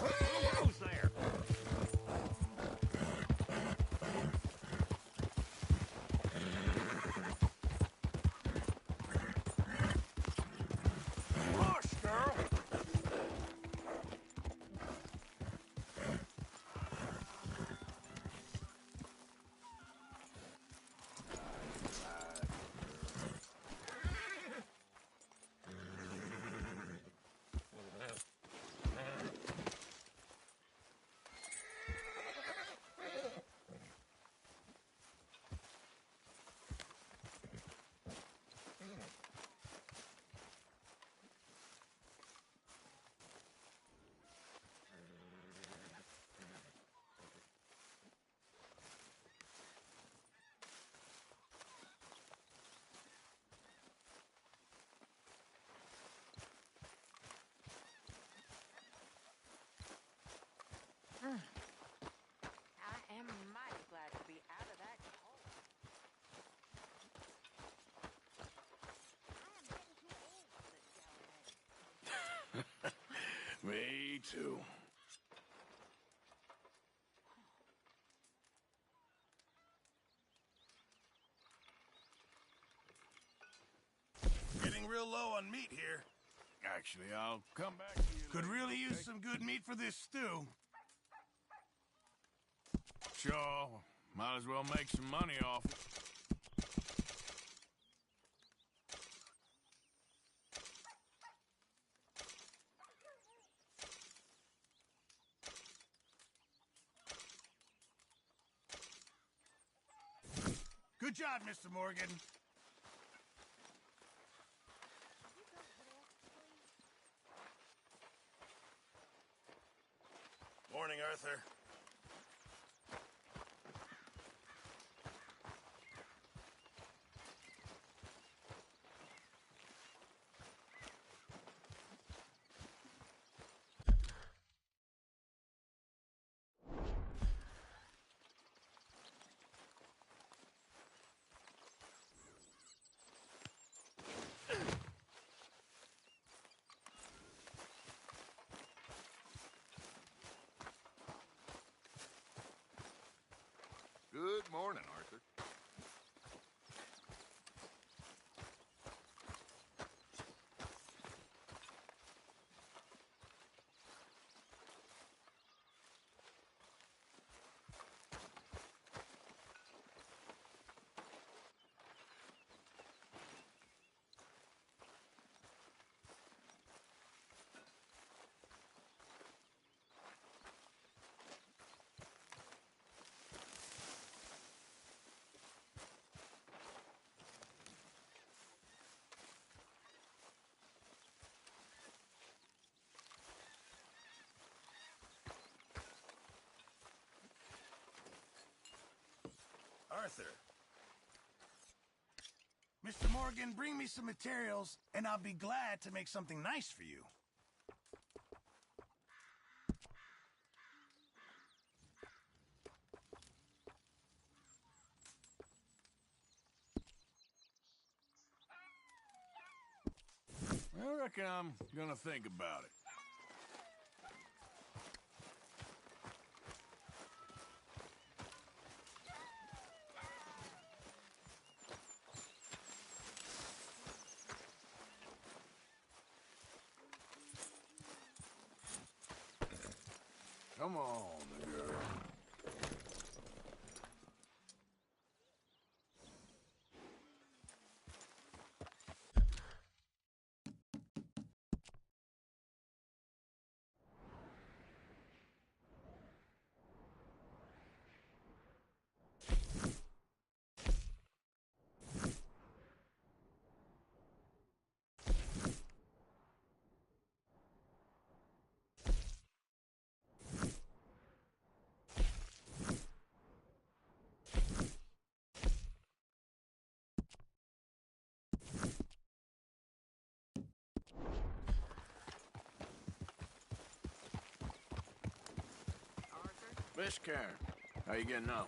Who goes there? Hush, girl. I am mighty glad to be out of that hole. Me too. Getting real low on meat here. Actually, I'll come back to you. Could really use some good meat for this stew. Sure, might as well make some money off it. Good job, Mr. Morgan. Morning, Arthur. Good morning, Arthur. Arthur. Mr. Morgan, bring me some materials, and I'll be glad to make something nice for you. I reckon I'm gonna think about it. Come on, girl. Miss Karen, how you getting on?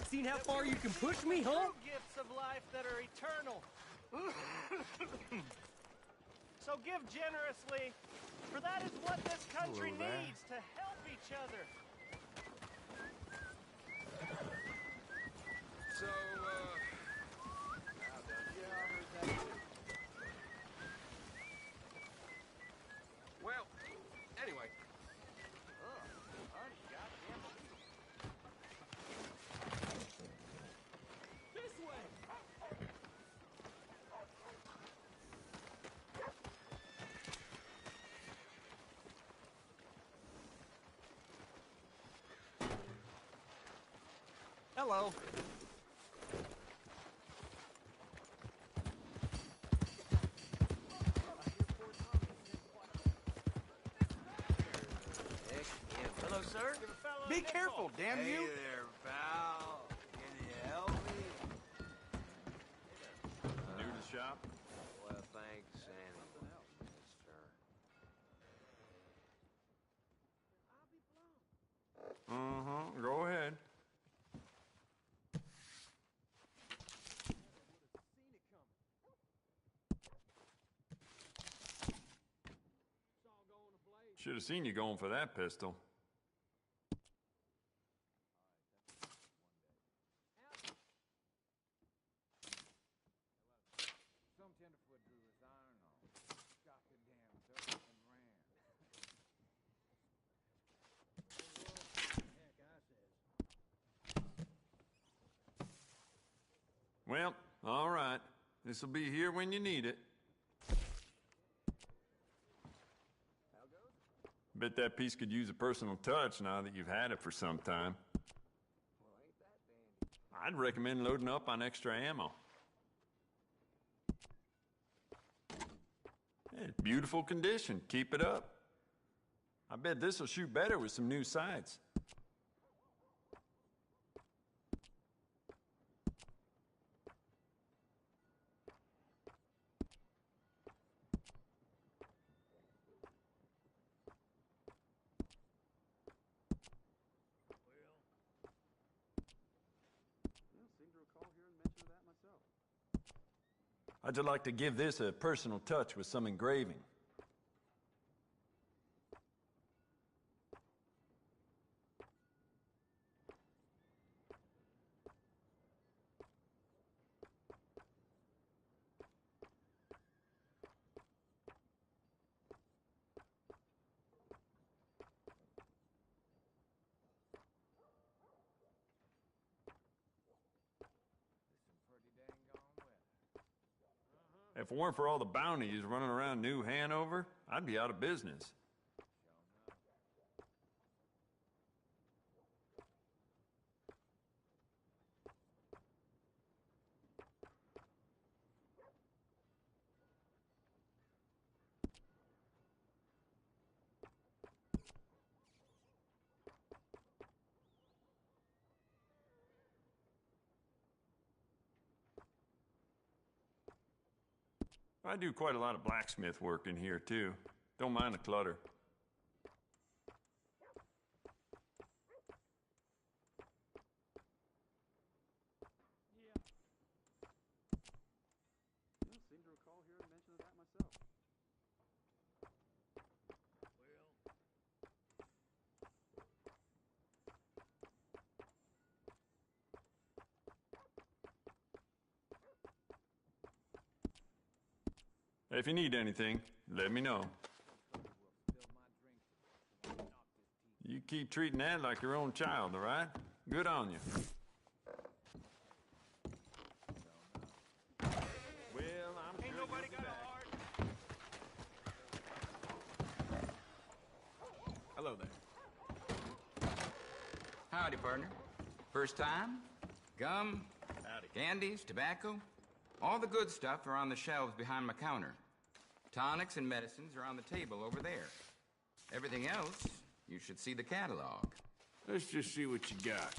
Seen how far you can push me, huh? Gifts of life that are eternal. So give generously, for that is what this country needs, to help each other. So, Well, anyway. This way. Hello. Hello, sir. Be careful, damn Hey you. there, pal. Can you help me? New to the shop? Well, thanks anyway, mister. Go ahead. Should have seen you going for that pistol. Some tenderfoot drew his iron on, shot the damn dirt and ran. Heck, I says. Well, all right. This'll be here when you need it. Bet that piece could use a personal touch now that you've had it for some time. I'd recommend loading up on extra ammo. Yeah, beautiful condition. Keep it up. I bet this'll shoot better with some new sights. I'd just like to give this a personal touch with some engraving. If it weren't for all the bounties running around New Hanover, I'd be out of business. I do quite a lot of blacksmith work in here, too. Don't mind the clutter. I seem to recall hearing mention of that myself. If you need anything, let me know. You keep treating that like your own child, all right? Good on you. Well, I'm Ain't nobody got a heart. Hello there. Howdy, partner. First time? Gum, candies, tobacco. All the good stuff are on the shelves behind my counter. Tonics and medicines are on the table over there. Everything else, you should see the catalog. Let's just see what you got.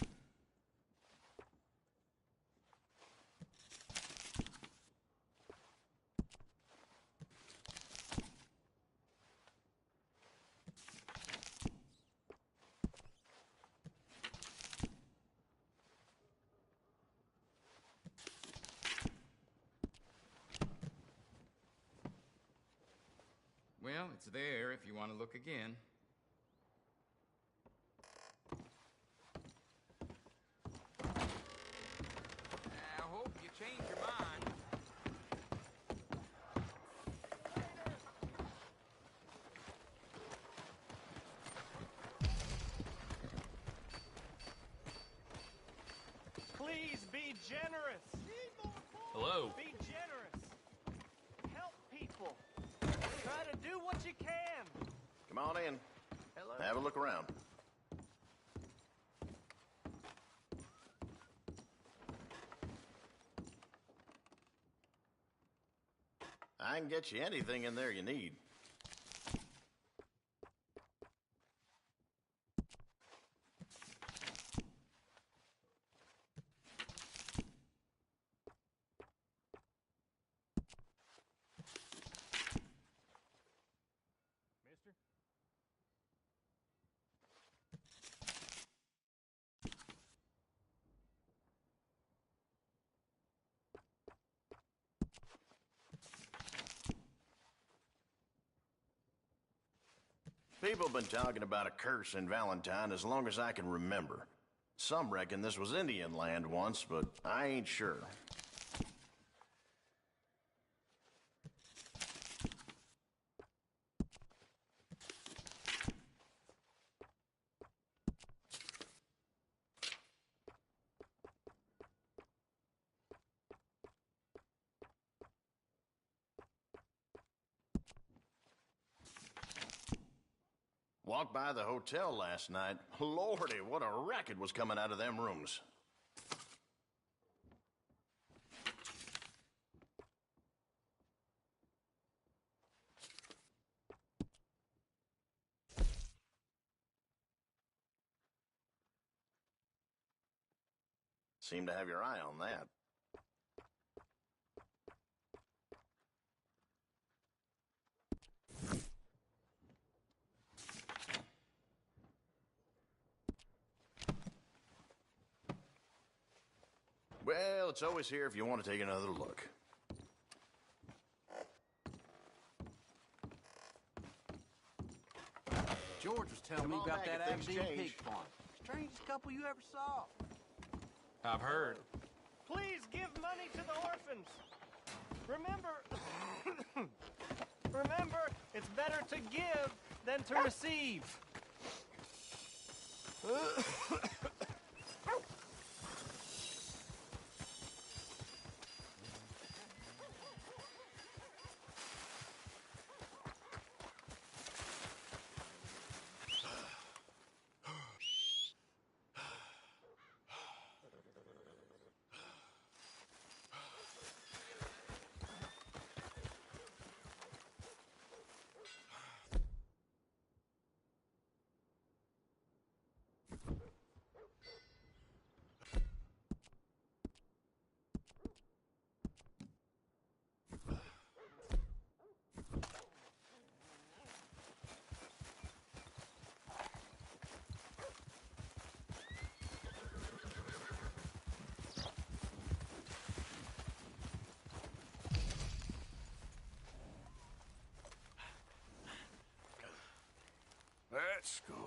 Well, it's there if you want to look again. I hope you change your mind. Please be generous. Hello. Be generous. Help people. Try to do what you can. Come on in. Hello. Have a look around. I can get you anything in there you need. Mister? People have been talking about a curse in Valentine as long as I can remember. Some reckon this was Indian land once, but I ain't sure. Walked by the hotel last night. Lordy, what a racket was coming out of them rooms. Seem to have your eye on that. Well, it's always here if you want to take another look. George was telling me Come on about back that if things Aberdeen change. pig farm. Strangest couple you ever saw. I've heard. Please give money to the orphans. Remember, remember, it's better to give than to receive. Let's go.